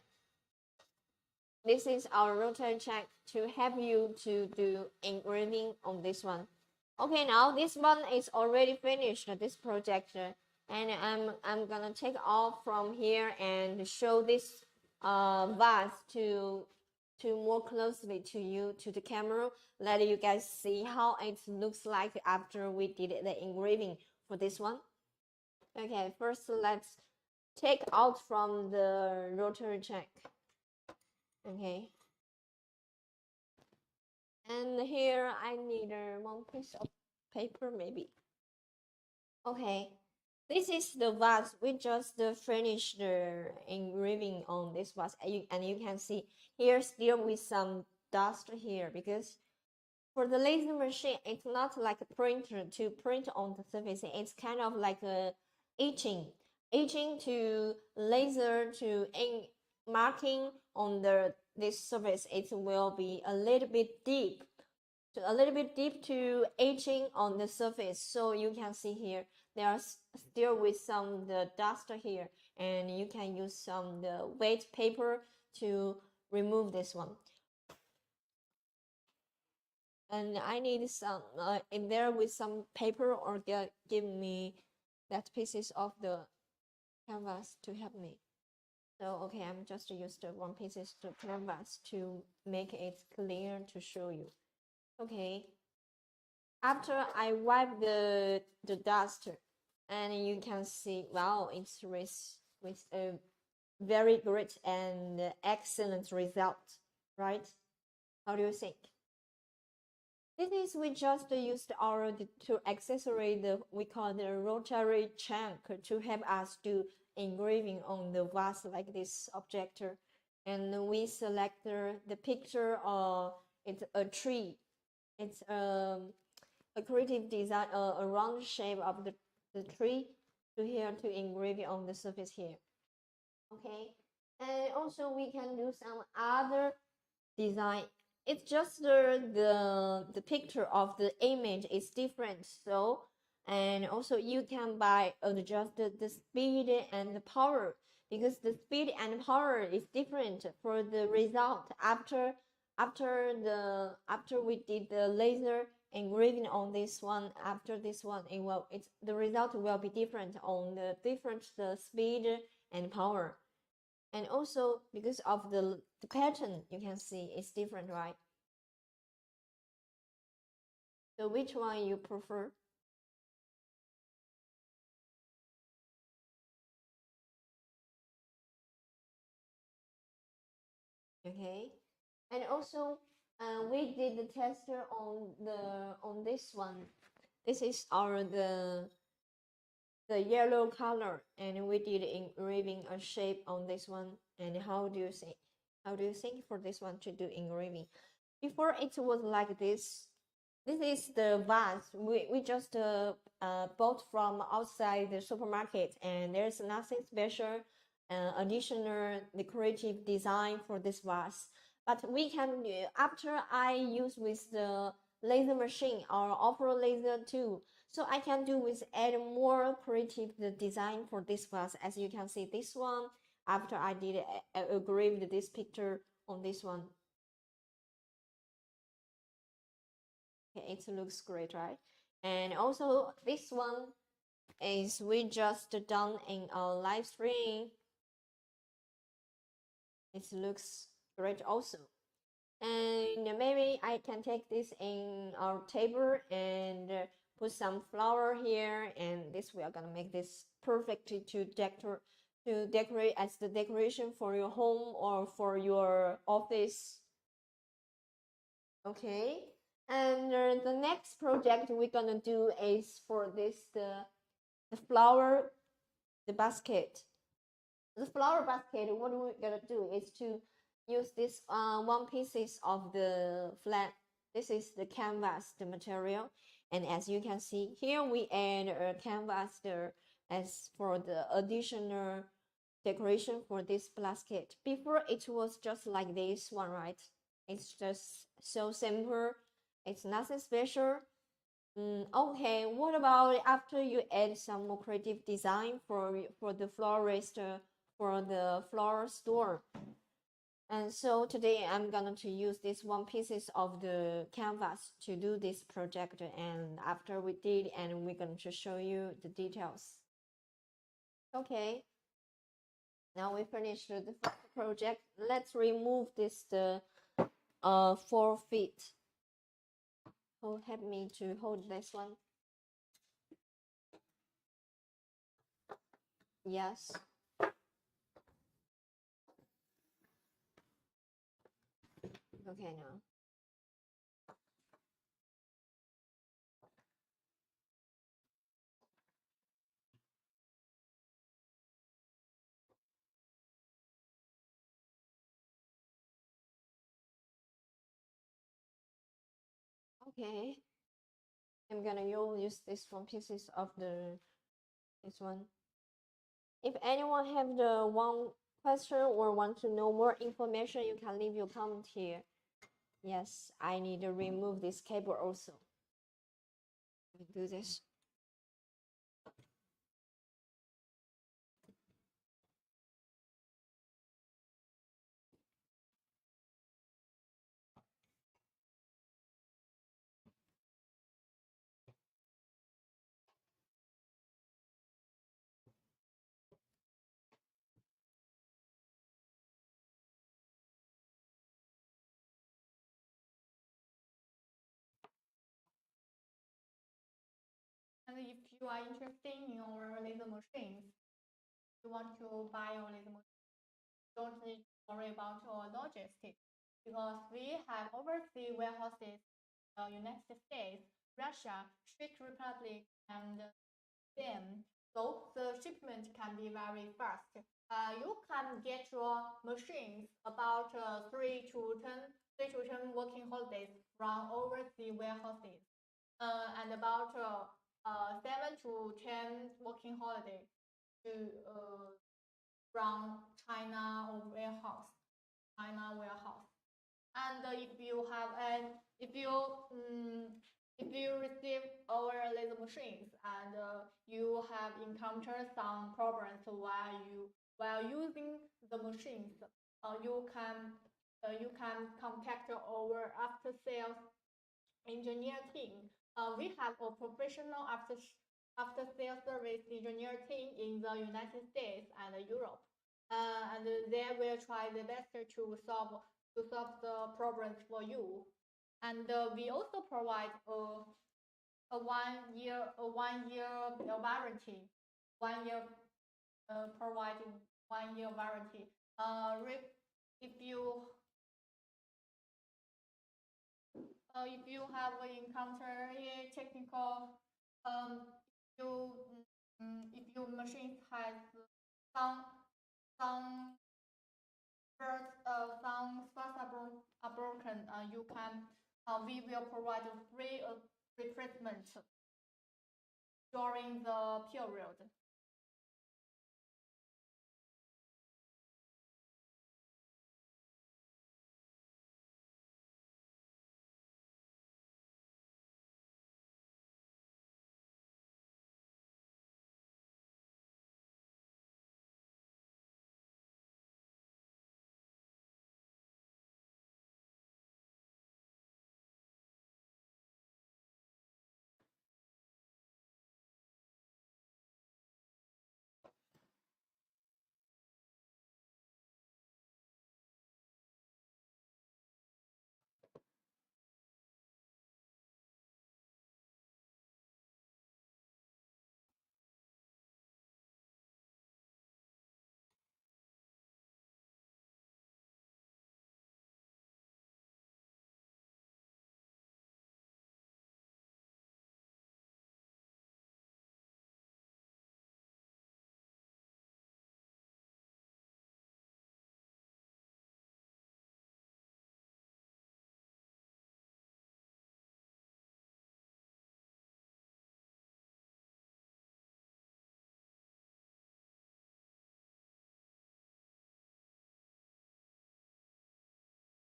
Speaker 1: This is our rotary check to help you to do engraving on this one. Okay, now this one is already finished, this project, and I'm gonna take off from here and show this vase to more closely to you, to the camera, let you guys see how it looks like after we did the engraving for this one. Okay, first let's take out from the rotary check. Okay, and here I need one piece of paper maybe. Okay, this is the vase. We just finished the engraving on this vase, and you can see here still with some dust here, because for the laser machine, it's not like a printer to print on the surface. It's kind of like a etching to laser to ink marking on this surface. It will be a little bit deep to etching on the surface. So you can see here there's still with some the dust here, and you can use some the wet paper to remove this one. And I need some in there with some paper, or give me that pieces of the canvas to help me. So okay, I'm just use the one pieces to canvas to make it clear to show you. Okay, after I wipe the dust, and you can see, wow, it's with a very great and excellent result, right? How do you think? This is we just used our to accessory we call the rotary chunk to help us do engraving on the vase like this object, and we select the picture, or it's a tree. It's a creative design, a round shape of the tree to here to engrave it on the surface here. Okay, and also we can do some other design. It's just the picture of the image is different. So, and also you can adjust the speed and the power, because the speed and power is different for the result after we did the laser engraving on this one. After this one, the result will be different on the speed and power. And also because of the pattern, you can see it's different, right? So which one you prefer? Okay, and also we did the tester on this one. This is our the yellow color, and we did engraving a shape on this one. And how do you think? How do you think for this one to do engraving? Before it was like this, This is the vase we just bought from outside the supermarket, and there's nothing special, additional decorative design for this vase. But we can, after I use with the laser machine or Aufero laser too, so I can do with add more creative the design for this vase. As you can see, this one after I did engraved this picture on this one. Okay, it looks great, right? And also this one is we just done in our live stream. It looks great also. And maybe I can take this in our table and put some flower here, and this we are gonna make this perfectly to decorate as the decoration for your home or for your office. Okay, and the next project we're gonna do is for this the flower, the basket. The flower basket, what we're gonna do is to use this one pieces of the flat. This is the canvas, the material, and as you can see here, we add a canvas there as for the additional decoration for this basket. Before it was just like this one, right? It's just so simple. It's nothing special. Okay, what about after you add some more creative design for the florist for the flower store? And so today I'm going to use this one pieces of the canvas to do this project. And after we did, and we're going to show you the details. Okay. Now we finished the first project. Let's remove this the 4 feet. Oh, help me to hold this one. Yes. Okay, now. Okay. I'm gonna use this one pieces of the this one. If anyone have the one question or want to know more information, you can leave your comment here. Yes, I need to remove this cable also. Let me do this.
Speaker 2: And if you are interested in our laser machines, you want to buy our laser machine, don't need to worry about our logistics because we have overseas warehouses, United States, Russia, Czech Republic, and Spain. So the shipment can be very fast. You can get your machines about 3 to 10 working holidays from overseas warehouses, and about 7 to 10 working holidays to from China warehouse. And if you receive our laser machines and you have encountered some problems while using the machines, you can contact our after sales engineer team. We have a professional after sales service engineer team in the United States and Europe, and they will try their best to solve the problems for you. And we also provide a 1 year warranty, 1 year providing 1 year warranty. If you if you have encountered a technical you if your machine has some some birds some spots are broken, you can we will provide a free replacement during the period.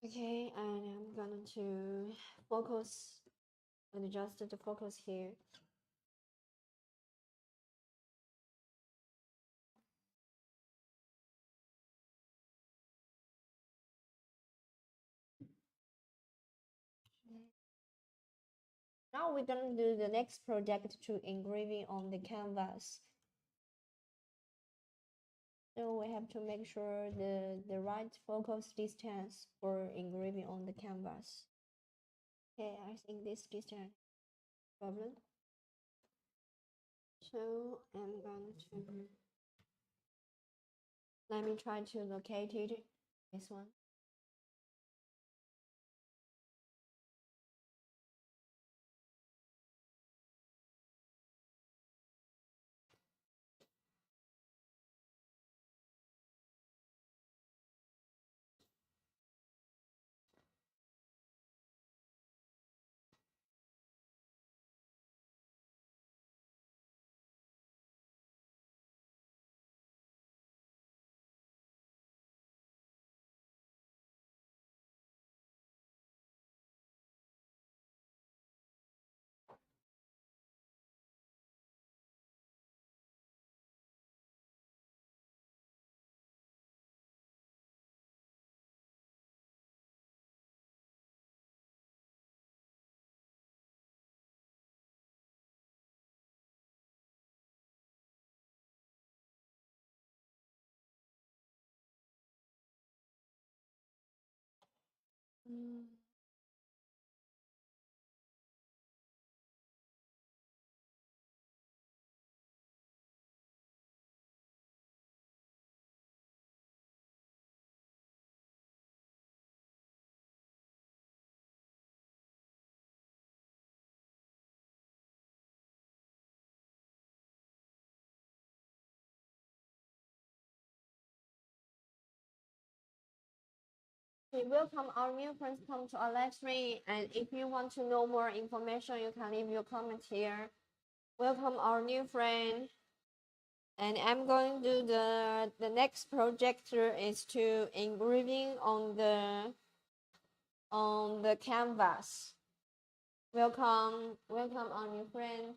Speaker 1: Okay, and I'm going to focus and adjust the focus here. Now we're gonna do the next project to engraving on the canvas. So we have to make sure the right focus distance for engraving on the canvas. Okay, I think this distance problem. So I'm going to let me try to locate it. This one. Mm. Okay, welcome our new friends come to our live stream. And if you want to know more information, you can leave your comment here. Welcome our new friend. And I'm going to do the next project is to engraving on the canvas. Welcome our new friend.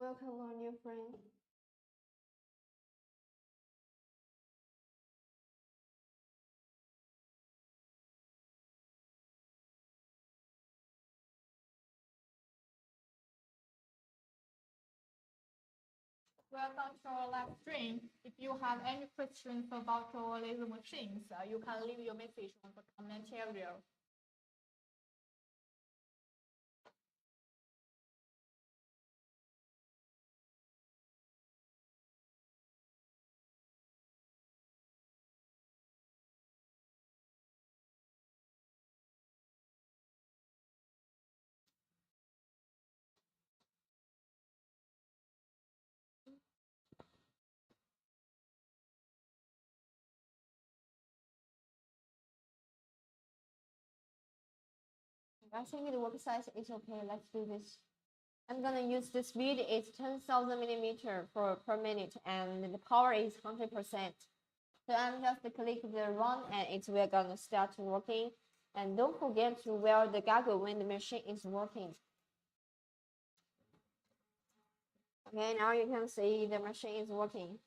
Speaker 1: Welcome our new friend.
Speaker 2: Welcome to our live stream. If you have any questions about our laser machines, you can leave your message on the comment area.
Speaker 1: I think the work size is okay. Let's do this. I'm gonna use the speed is 10,000 millimeter per minute, and the power is 100%. So I'm just click the run, and it's we're gonna start working. And don't forget to wear the goggle when the machine is working. Okay, now you can see the machine is working.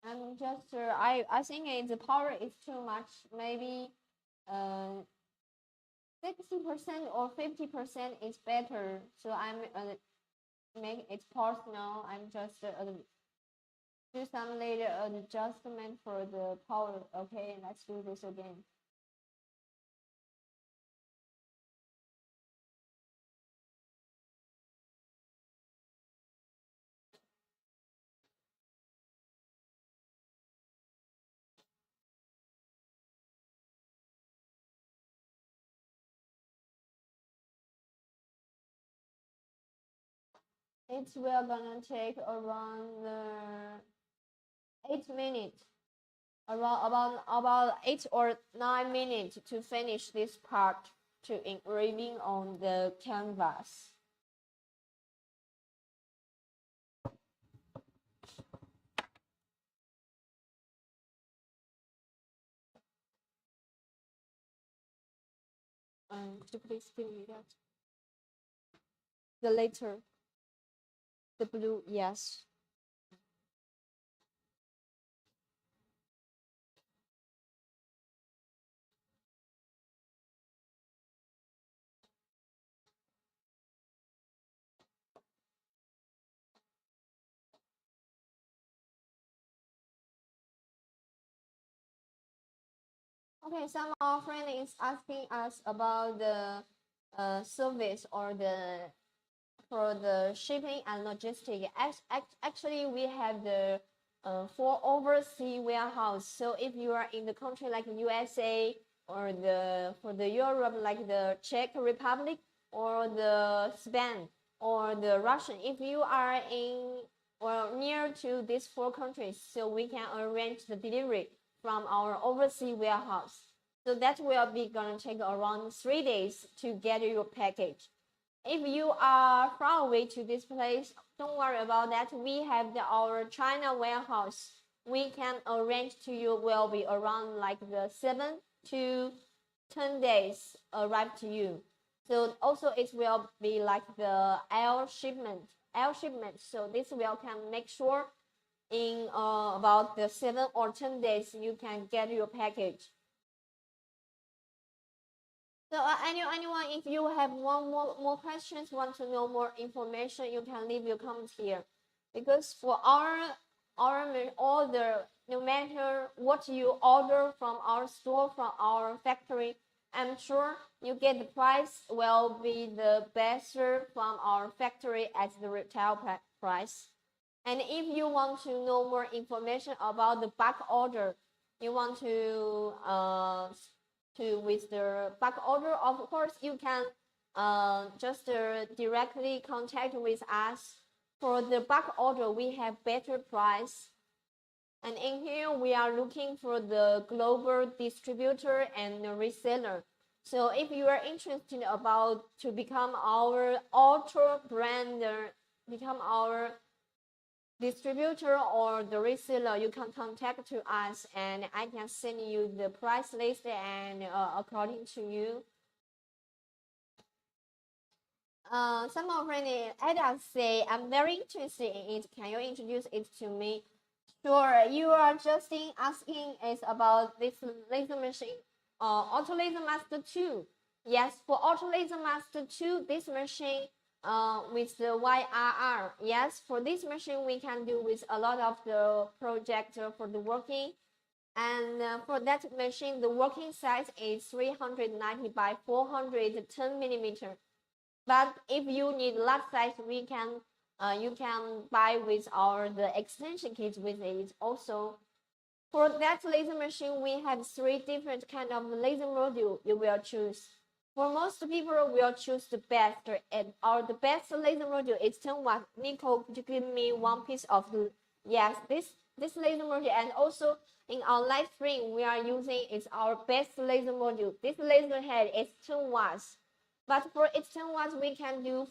Speaker 1: And just I think the power is too much. Maybe 60% or 50% is better. So I'm make it pause now. I'm just do some later adjustment for the power. Okay, let's do this again. It's will gonna take around 8 minutes, around about 8 or 9 minutes to finish this part to engraving on the canvas. Could you please give me that? The letter, the blue, yes. Okay, some of our friend is asking us about the service or the for the shipping and logistics. Actually, we have the for overseas warehouse. So if you are in the country like USA or the for the Europe like the Czech Republic or the Spain or the Russian, if you are in or near to these four countries, so we can arrange the delivery from our overseas warehouse. So that will be gonna take around 3 days to get your package. If you are far away to this place, don't worry about that. We have our China warehouse. We can arrange to you will be around like the 7 to 10 days arrive to you. So also it will be like the air shipment. So this will can make sure in about the 7 or 10 days you can get your package. So anyone, if you have more questions, want to know more information, you can leave your comments here. Because for our order, no matter what you order from our store, from our factory, I'm sure you get the price will be the better from our factory as the retail price. And if you want to know more information about the back order, you want to with the back order, of course you can just directly contact with us. For the back order, we have better price. And in here, we are looking for the global distributor and reseller. So if you are interested about to become our auto brand, become our distributor or the reseller, you can contact to us and I can send you the price list and according to you. Some of friends Ada say, I'm very interested in it. Can you introduce it to me? Sure. You are just asking is about this laser machine, Auto Laser Master 2. Yes, for Auto Laser Master 2, this machine with the YRR. Yes, for this machine we can do with a lot of the projector for the working. And for that machine, the working size is 390 by 410 millimeter. But if you need large size, you can buy with the extension kit with it. Also, for that laser machine, we have 3 different kind of laser module you will choose. For most people, will choose the best, and the best laser module is 10 watt. Nico, could you give me one piece of the, yes, this laser module, and also in our live stream, we are using is our best laser module. This laser head is 10 watts, but for its 10 watts, we can do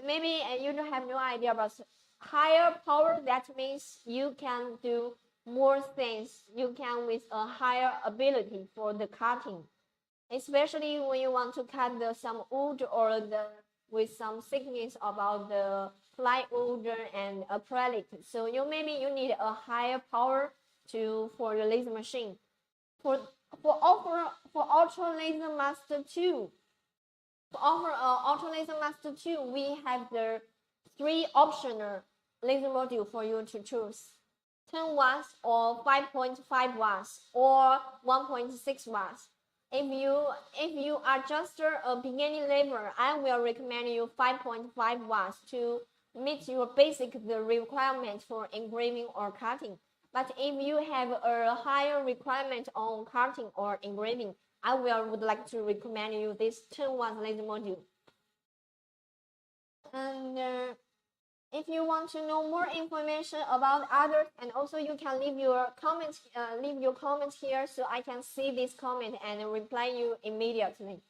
Speaker 1: maybe you don't have no idea about higher power. That means you can do more things. You can with a higher ability for the cutting, especially when you want to cut some wood or with some thickness about the plywood and acrylic. So maybe you need a higher power for the laser machine. For Ultra Laser Master 2, for Ultra Laser Master 2, we have the 3 optional laser module for you to choose: 10 watts or 5.5 watts or 1.6 watts. If you are just a beginning level, I will recommend you 5.5 watts to meet your basic the requirement for engraving or cutting. But if you have a higher requirement on cutting or engraving, I would like to recommend you this 10 watt laser module. And if you want to know more information about others, and also you can leave your comments here, so I can see this comment and reply you immediately.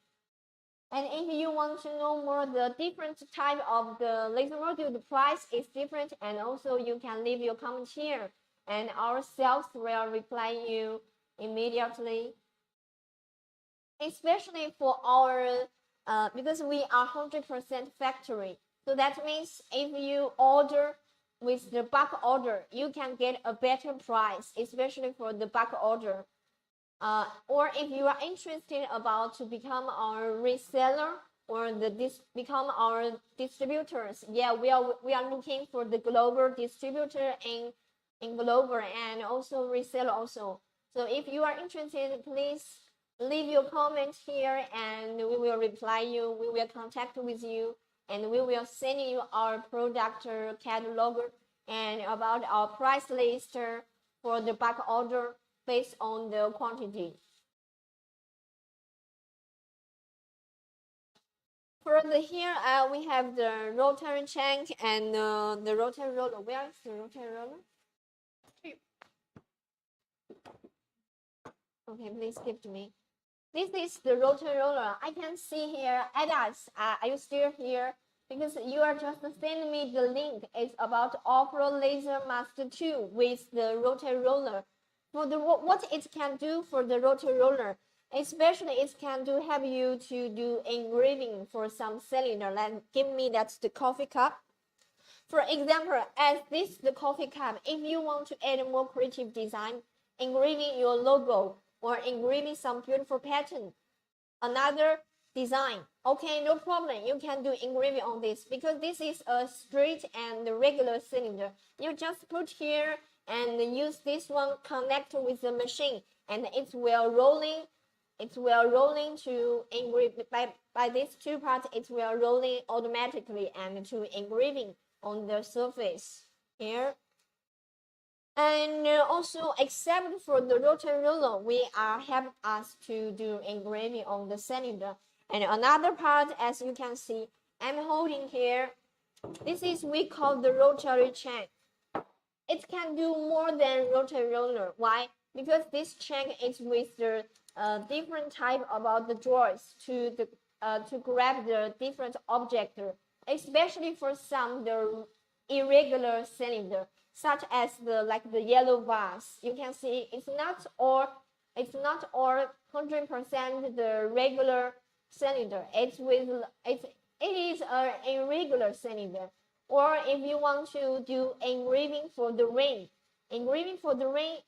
Speaker 1: And if you want to know more the different type of the laser module, the price is different, and also you can leave your comment here, and our sales will reply you immediately. Especially for our because we are 100% factory. So that means if you order with the bulk order, you can get a better price, especially for the bulk order. Or if you are interested about to become our reseller or become our distributors, yeah, we are looking for the global distributor in global and also reseller also. So if you are interested, please leave your comment here and we will reply you. We will contact with you and we will send you our product catalog and about our price list for the bulk order based on the quantity. Further here, we have the rotary shank and the rotary roller. Where is the rotary roller? Okay, please give to me. This is the rotary roller. I can see here. Adas, are you still here? Because you are just sending me the link. It's about Aufero Laser Master 2 with the rotary roller. For what it can do for the rotary roller, especially it can help you to do engraving for some cylinder. Like give me that's the coffee cup. For example, as this the coffee cup, if you want to add more creative design, engraving your logo or engraving some beautiful pattern, another design, okay, no problem, you can do engraving on this because this is a straight and regular cylinder. You just put here and use this one, connect with the machine, and it will rolling to engrave by these 2 parts. It will rolling automatically and to engraving on the surface here. And also, except for the rotary roller, we are help us to do engraving on the cylinder. And another part, as you can see, I'm holding here. This is we call the rotary chain. It can do more than rotary roller. Why? Because this chain is with the different type about the drawers to grab the different object, especially for some the irregular cylinder, such as the yellow vase. You can see it's not all 100% the regular cylinder. It is an irregular cylinder. Or if you want to do engraving for the ring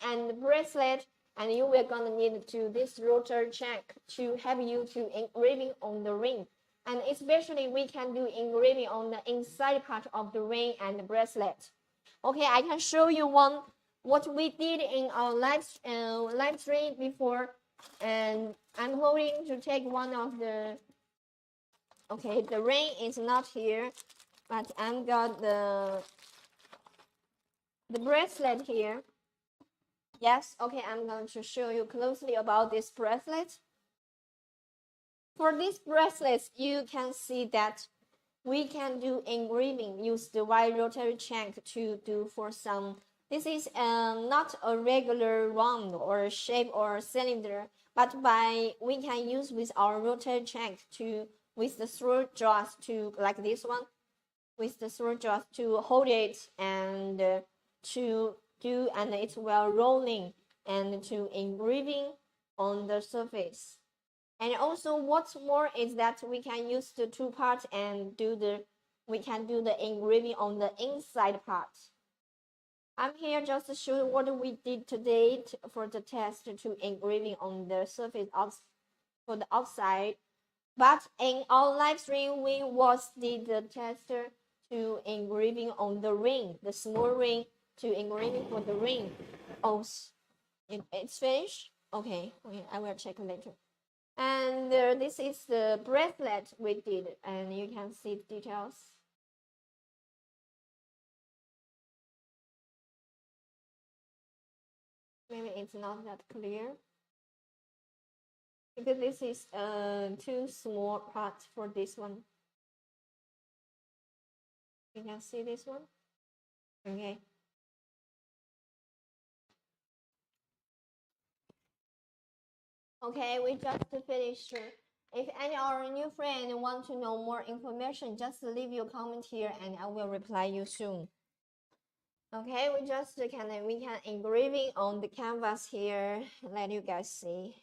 Speaker 1: and bracelet and you will gonna need to this rotary check to help you to engraving on the ring. And especially we can do engraving on the inside part of the ring and the bracelet. Okay, I can show you one what we did in our live stream before, and I'm holding to take one of the. Okay, the ring is not here, but I'm got the bracelet here. Yes, okay, I'm going to show you closely about this bracelet. For these bracelets, you can see that we can do engraving, use the wide rotary check to do for some. This is not a regular round or shape or cylinder, but we can use with our rotary check to with the throat jaws to like this one, with the throat jaws to hold it and to do, and it's well rolling and to engraving on the surface. And also what's more is that we can use the two parts and we can do the engraving on the inside part. I'm here just to show what we did today for the test to engraving on the surface for the outside. But in our live stream, we did the test to engraving on the ring, the small ring to engraving for the ring. Oh, it's finished? Okay, I will check later. And this is the bracelet we did, and you can see the details. Maybe it's not that clear because this is too small part for this one. You can see this one. Okay. Okay, we just finished. If any of our new friends want to know more information, just leave your comment here and I will reply you soon. Okay, we can engraving on the canvas here. Let you guys see.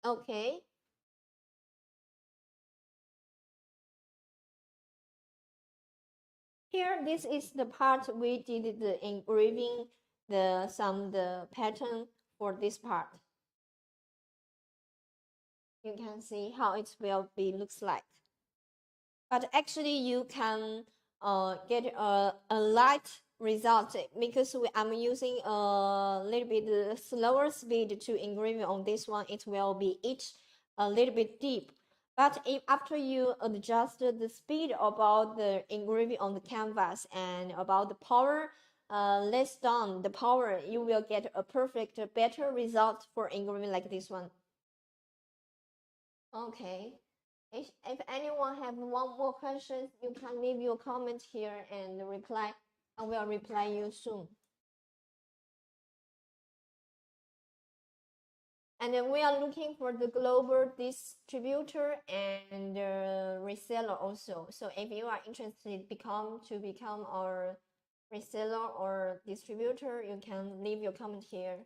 Speaker 1: Okay. Here, this is the part we did the engraving, the pattern for this part. You can see how it will be looks like. But actually, you can get a light result because I'm using a little bit slower speed to engrave on this one. It will be each a little bit deep. But if after you adjust the speed about the engraving on the canvas and about the power, less down the power, you will get a perfect, better result for engraving like this one. Okay. If anyone have one more question, you can leave your comment here and reply. I will reply you soon. And then we are looking for the global distributor and reseller also. So if you are interested to become our reseller or distributor, you can leave your comment here.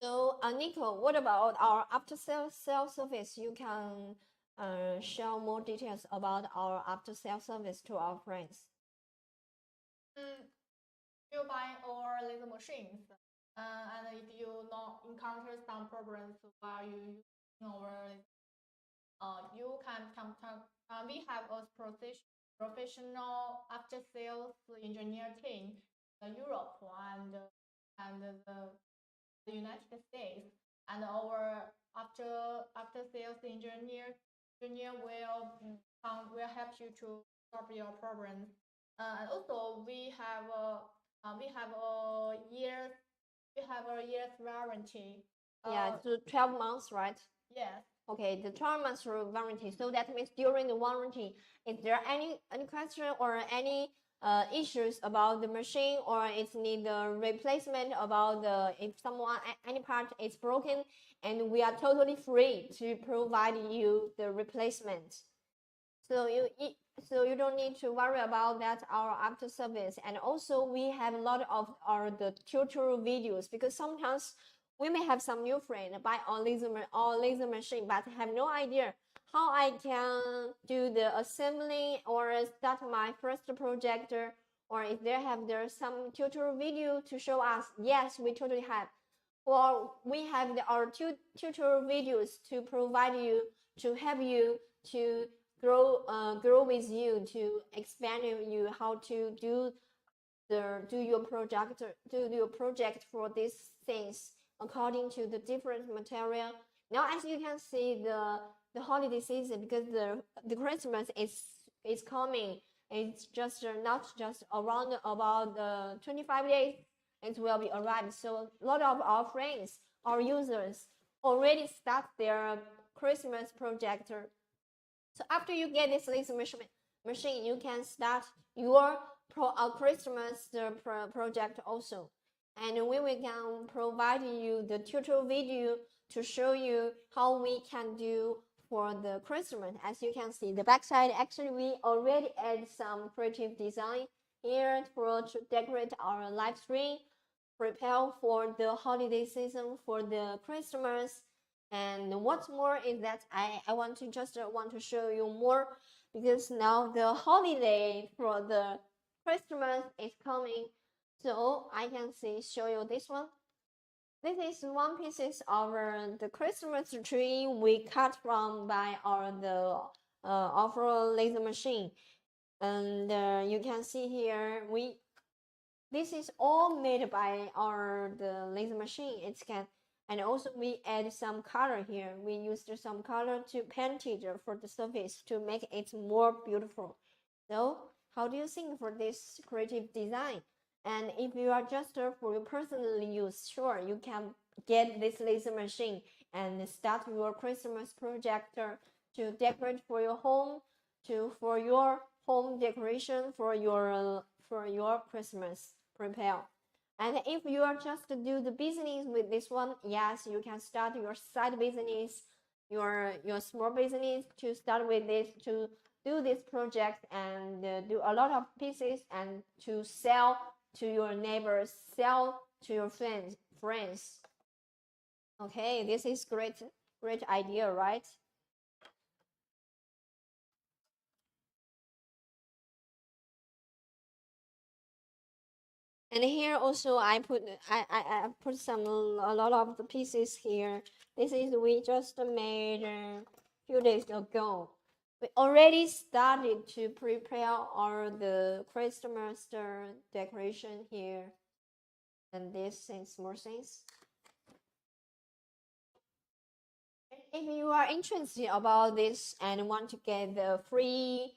Speaker 1: So, Nico, what about our after-sales service? You can share more details about our after-sales service to our friends.
Speaker 2: You buy our laser machines, and if you not encounter some problems while you using our, you can contact. We have a professional after-sales engineer team in Europe and the United States, and our after sales engineer will help you to solve your problems. And also we have a year's warranty.
Speaker 1: Yeah, it's 12 months, right?
Speaker 2: Yes.
Speaker 1: Okay, the 12 months warranty. So that means during the warranty, is there any question or any issues about the machine, or it need a replacement about if any part is broken, and we are totally free to provide you the replacement. So you don't need to worry about that our after service. And also we have a lot of our the tutorial videos, because sometimes we may have some new friend buy our laser machine but have no idea how I can do the assembly or start my first projector, or if they have there some tutorial video to show us. Yes, we totally have. Or we have our tutorial videos to provide you, to help you to grow with you, to expand you how to do your project for these things according to the different material. Now, as you can see, the holiday season, because the Christmas is coming. It's just not just around about 25 days. It will be arrived. So a lot of our friends, our users, already start their Christmas projector. So after you get this laser machine, you can start your Christmas project also. And we can provide you the tutorial video to show you how we can do for the Christmas. As you can see, the backside, actually we already add some creative design here to decorate our live stream, prepare for the holiday season, for the Christmas. And what's more is that I want to show you more, because now the holiday for the Christmas is coming. So I can show you this one. This is one piece of the Christmas tree we cut from by our Aufero laser machine. And you can see here this is all made by the laser machine. And also we add some color here. We used some color to paint it for the surface to make it more beautiful. So how do you think for this creative design? And if you are just for your personal use, sure, you can get this laser machine and start your Christmas projector to decorate for your home, for your home decoration, for your Christmas prepare. And if you are just to do the business with this one, yes, you can start your side business, your small business, to start with this, to do this project and do a lot of pieces and to sell to your neighbors, sell to your friends. Okay, this is great idea, right? And here also I put a lot of the pieces here. This is we just made a few days ago. We already started to prepare all the Christmas decoration here, and these things, more things. If you are interested about this and want to get the free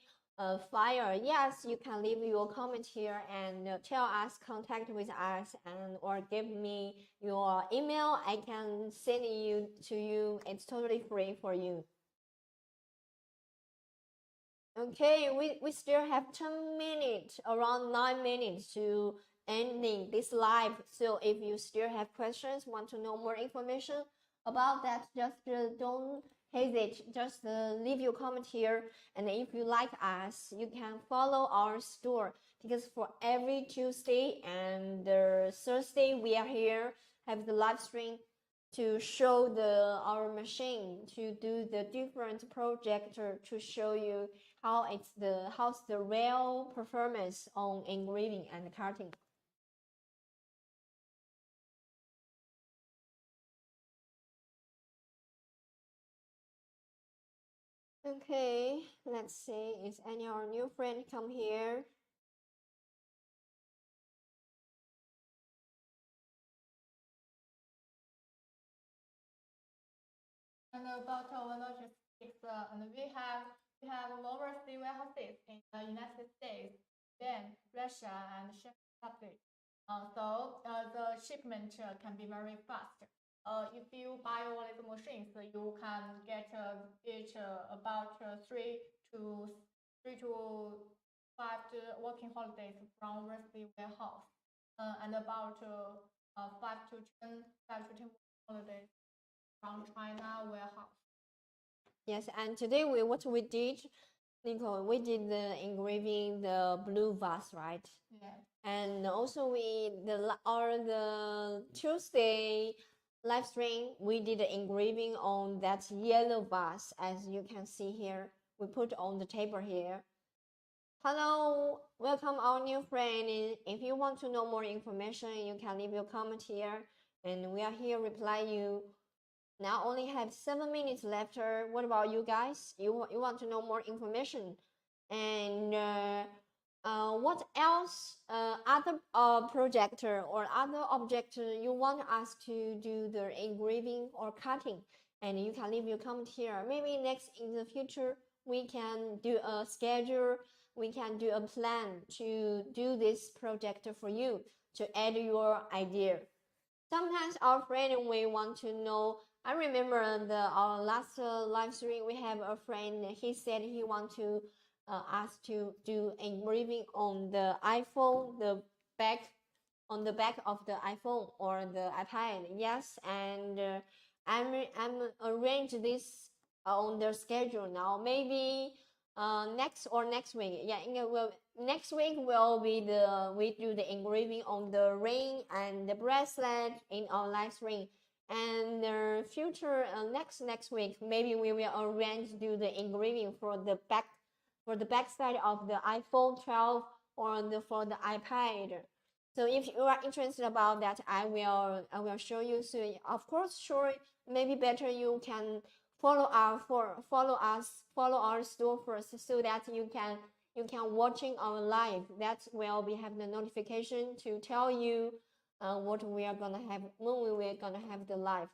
Speaker 1: flyer, yes, you can leave your comment here and tell us, contact with us, and or give me your email. I can send you to you. It's totally free for you. Okay, we still have 10 minutes, around 9 minutes to ending this live. So if you still have questions, want to know more information about that, just don't hesitate. Just leave your comment here. And if you like us, you can follow our store, because for every Tuesday and Thursday we are here, have the live stream to show our machine, to do the different projector, to show you how's the real performance on engraving and cutting. Okay, let's see, is any our new friend come here?
Speaker 2: And about our logistics, and we have overseas warehouses in the United States, then Russia and Czech Republic. The shipment can be very fast. If you buy all these machines, you can get it about three to five working holidays from overseas warehouse, and about 5 to 10 holidays from China warehouse.
Speaker 1: Yes, and today what we did, Nicole, we did the engraving the blue vase, right?
Speaker 2: Yeah.
Speaker 1: And also the Tuesday live stream, we did the engraving on that yellow vase, as you can see here. We put on the table here. Hello, welcome our new friend. If you want to know more information, you can leave your comment here, and we are here reply you. Now only have 7 minutes left. What about you guys? You want to know more information? And what else? Other projector or other object you want us to do the engraving or cutting? And you can leave your comment here. Maybe next in the future we can do a schedule. We can do a plan to do this project for you to add your idea. Sometimes our friend we want to know. I remember our last live stream we have a friend. He said he want to us to do engraving on the iPhone, back on the back of the iPhone or the iPad. Yes, and I'm arrange this on the schedule now. Maybe next week. Yeah, next week will be we do the engraving on the ring and the bracelet in our live stream. And the future next week maybe we will arrange do the engraving for the back side of the iPhone 12 or for the iPad. So if you are interested about that, I will show you soon. Of course, sure, maybe better you can follow our store first, so that you can watching our live. That will be have the notification to tell you what we are gonna have when we are gonna have the live.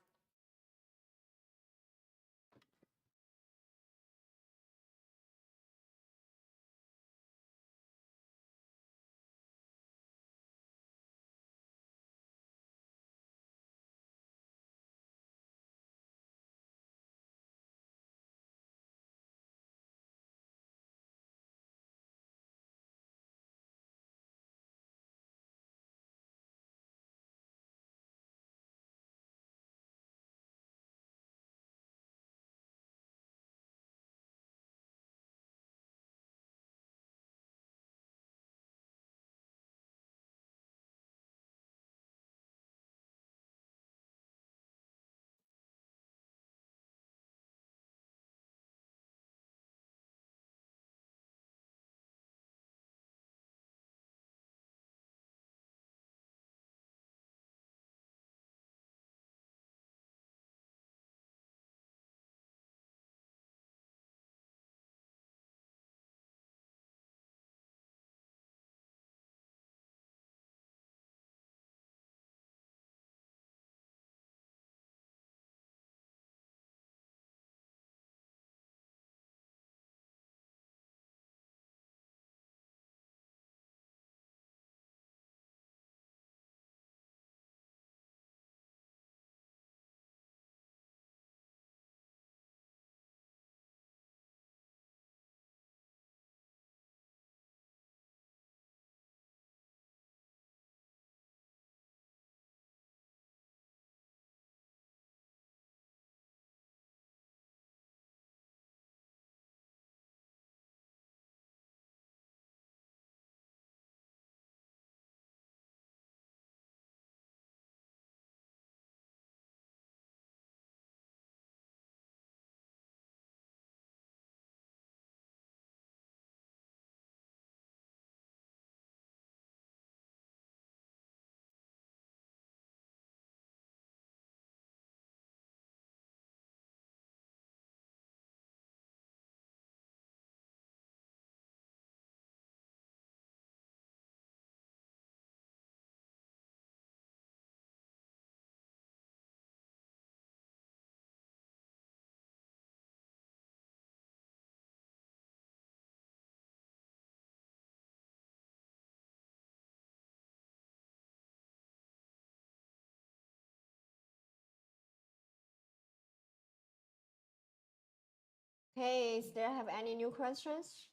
Speaker 1: Okay, is there have any new questions?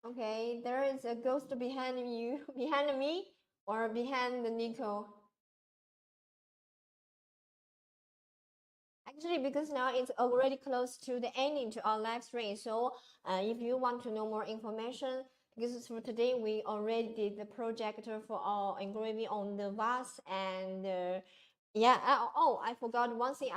Speaker 1: Okay, there is a ghost behind you, behind me, or behind the Nico. I Actually, because now it's already close to the ending to our live stream. So if you want to know more information, because for today we already did the projector for our engraving on the vase and yeah. Oh, I forgot one thing.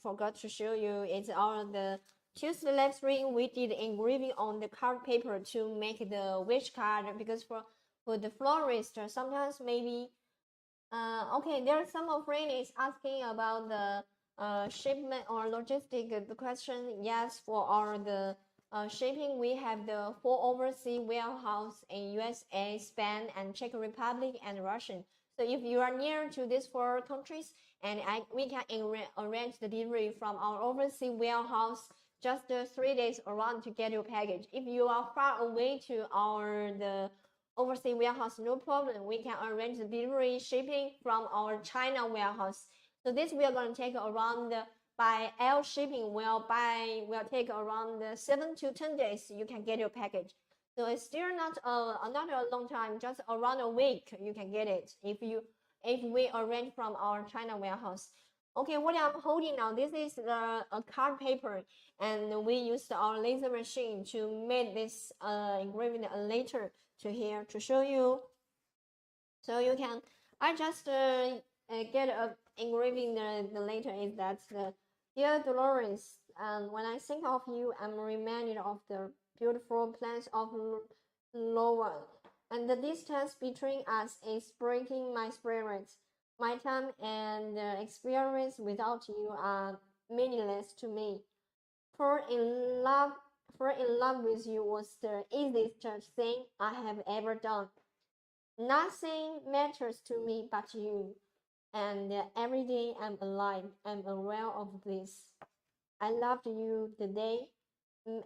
Speaker 1: Forgot to show you. It's our the Tuesday live stream. We did engraving on the card paper to make the wish card because for the florist sometimes maybe okay, there are some of friend is asking about the shipment or logistic the question. Yes, for our the shipping, we have the 4 overseas warehouse in USA, Spain, and Czech Republic and Russian. So if you are near to these 4 countries, and we can arrange the delivery from our overseas warehouse just 3 days around to get your package. If you are far away to our the overseas warehouse, no problem. We can arrange the delivery shipping from our China warehouse. So this we are going to take around by air shipping will take around 7 to 10 days. You can get your package. So it's still not a long time, just around a week you can get it if we arrange from our China warehouse. Okay, what I'm holding now, this is a card paper, and we used our laser machine to make this engraving later to here to show you. So you can, I just get a engraving the later is that the dear Dolores, and when I think of you, I'm reminded of the beautiful plants of Lowell, and the distance between us is breaking my spirit. My time and experience without you are meaningless to me. For in love, for in love with you was the easiest thing I have ever done. Nothing matters to me but you, and every day I'm alive, I'm aware of this. I loved you the day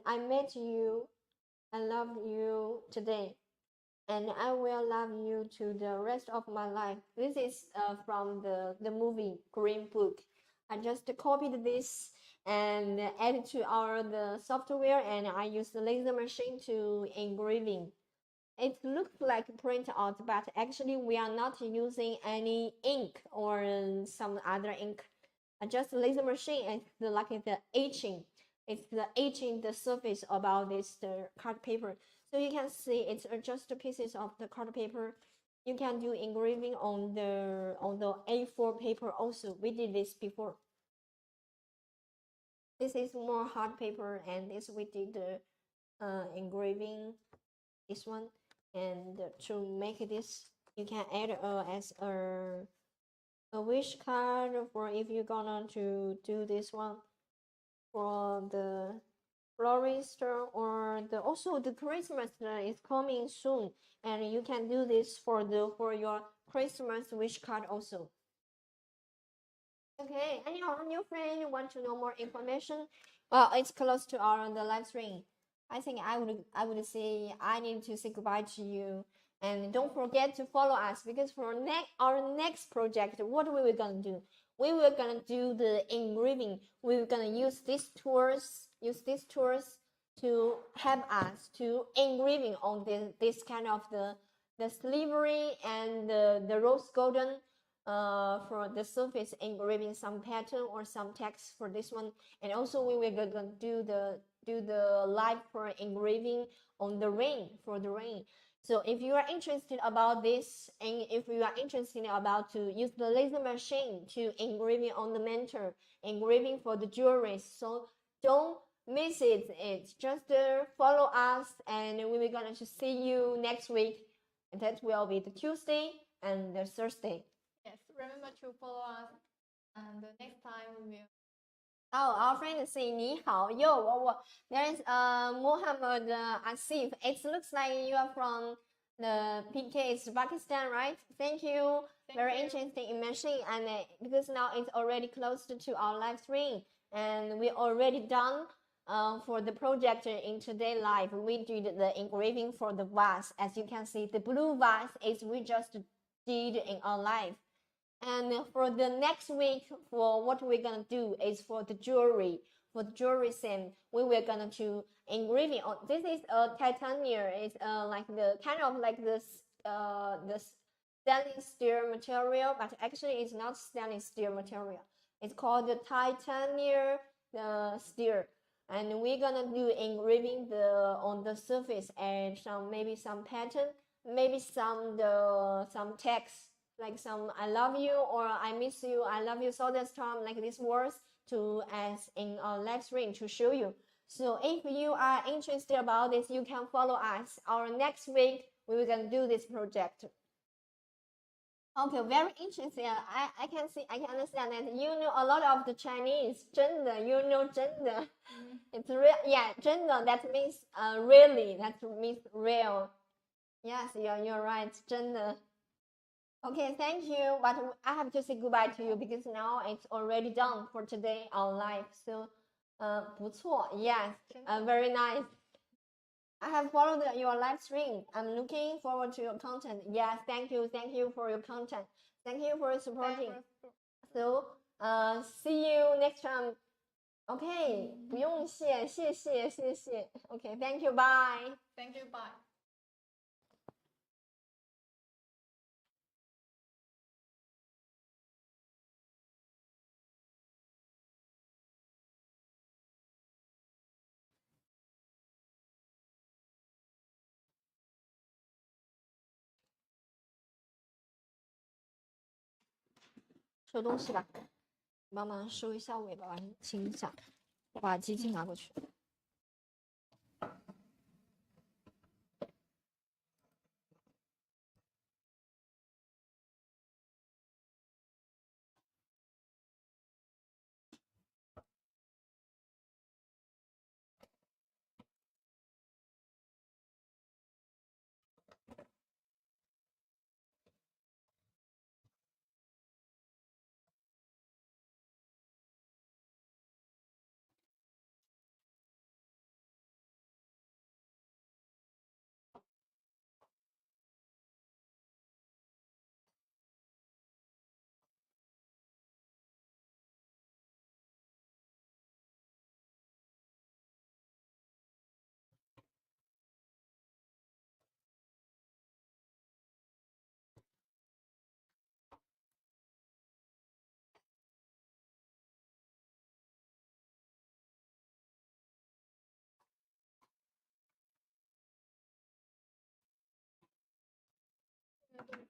Speaker 1: I met you. I love you today, and I will love you to the rest of my life. This is from the movie Green Book. I just copied this and added to our the software, and I use the laser machine to engraving. It looks like print out, but actually we are not using any ink or some other ink. Just laser machine and like the etching. It's the etching the surface about this the card paper. So you can see it's just pieces of the card paper. You can do engraving on the A4 paper also. We did this before. This is more hard paper, and this we did the engraving. This one, and to make this, you can add as a wish card for if you're gonna to do this one for the florist or the also the Christmas is coming soon, and you can do this for your Christmas wish card also. Okay, any other new friend want to know more information? Well, it's close to our the live stream. I think I would say I need to say goodbye to you, and don't forget to follow us because for our next project, what we were gonna do? We were gonna do the engraving. We were gonna use these tools, to help us to engraving on this kind of the slavery and the rose golden for the surface engraving some pattern or some text for this one, and also we were gonna do the live for engraving on the rain for the rain. So if you are interested about this, and if you are interested about to use the laser machine to engraving on the mantle, engraving for the jewelry, so don't miss it. It's just follow us, and we will gonna to see you next week. And that will be the Tuesday and the Thursday.
Speaker 2: Yes, remember to follow us, and the next time we will.
Speaker 1: Oh, our friend is saying 你好, yo, there is Muhammad Asif. It looks like you are from the PK, it's Pakistan, right? Thank you. Very interesting in machine, and because now it's already close to our live stream, and we already done for the project in today live. We did the engraving for the vase. As you can see, the blue vase is we just did in our live. And for the next week, for what we're gonna do is for the jewelry. For the jewelry sim, we were gonna to engraving on. This is a titanium. It's like the kind of like this the stainless steel material, but actually it's not stainless steel material. It's called the titanium steel, and we're gonna do engraving on the surface and maybe some pattern, maybe some text like some I love you or I miss you, I love you so that's time like these words to as in our next ring to show you. So if you are interested about this, you can follow us. Our next week we will gonna do this project. Okay, very interesting. I can see, I can understand that you know a lot of the Chinese. 真的, you know 真的. It's real. Yeah, 真的. That means really. That means real. Yes, you're right. 真的. Okay, thank you. But I have to say goodbye to you because now it's already done for today our live. So, 不错. Yes, very nice. I have followed your live stream. I'm looking forward to your content. Yes, thank you for your content. Thank you for supporting. So, see you next time. Okay, 不用谢，谢谢。Okay, thank you. Bye.
Speaker 2: Thank you. Bye.
Speaker 1: 收东西吧，你帮忙收一下尾巴，清一下，我把机器拿过去。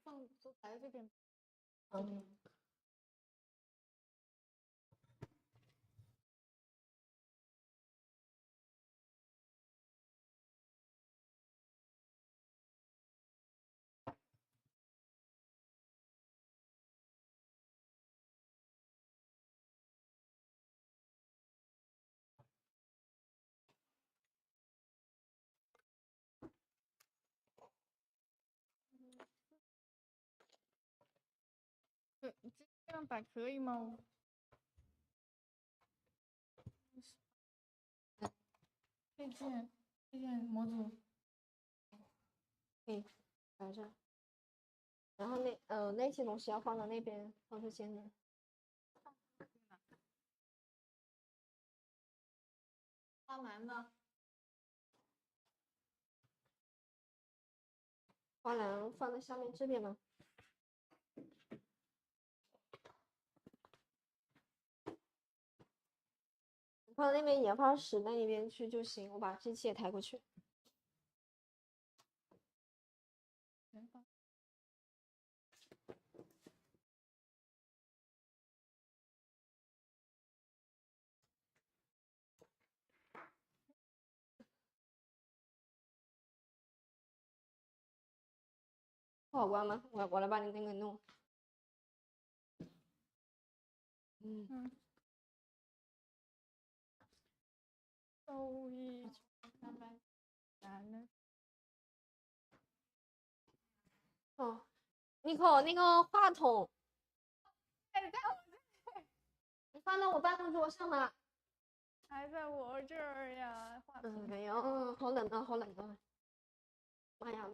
Speaker 2: 放都排在这边。这样摆可以吗？配件模组。
Speaker 1: 可以摆这。然后那些东西要放到那边，放这些呢。
Speaker 2: 花篮呢？
Speaker 1: 花篮放在下面这边吗？放那边研发室那一边去就行，我把机器也抬过去。不好关吗？我来把你那个弄。
Speaker 2: 周一上班难呢。
Speaker 1: 哦，Nico，那个话筒，你放到我办公桌上了。
Speaker 2: 还在我这儿呀。
Speaker 1: 没有，好冷啊，好冷啊！妈呀！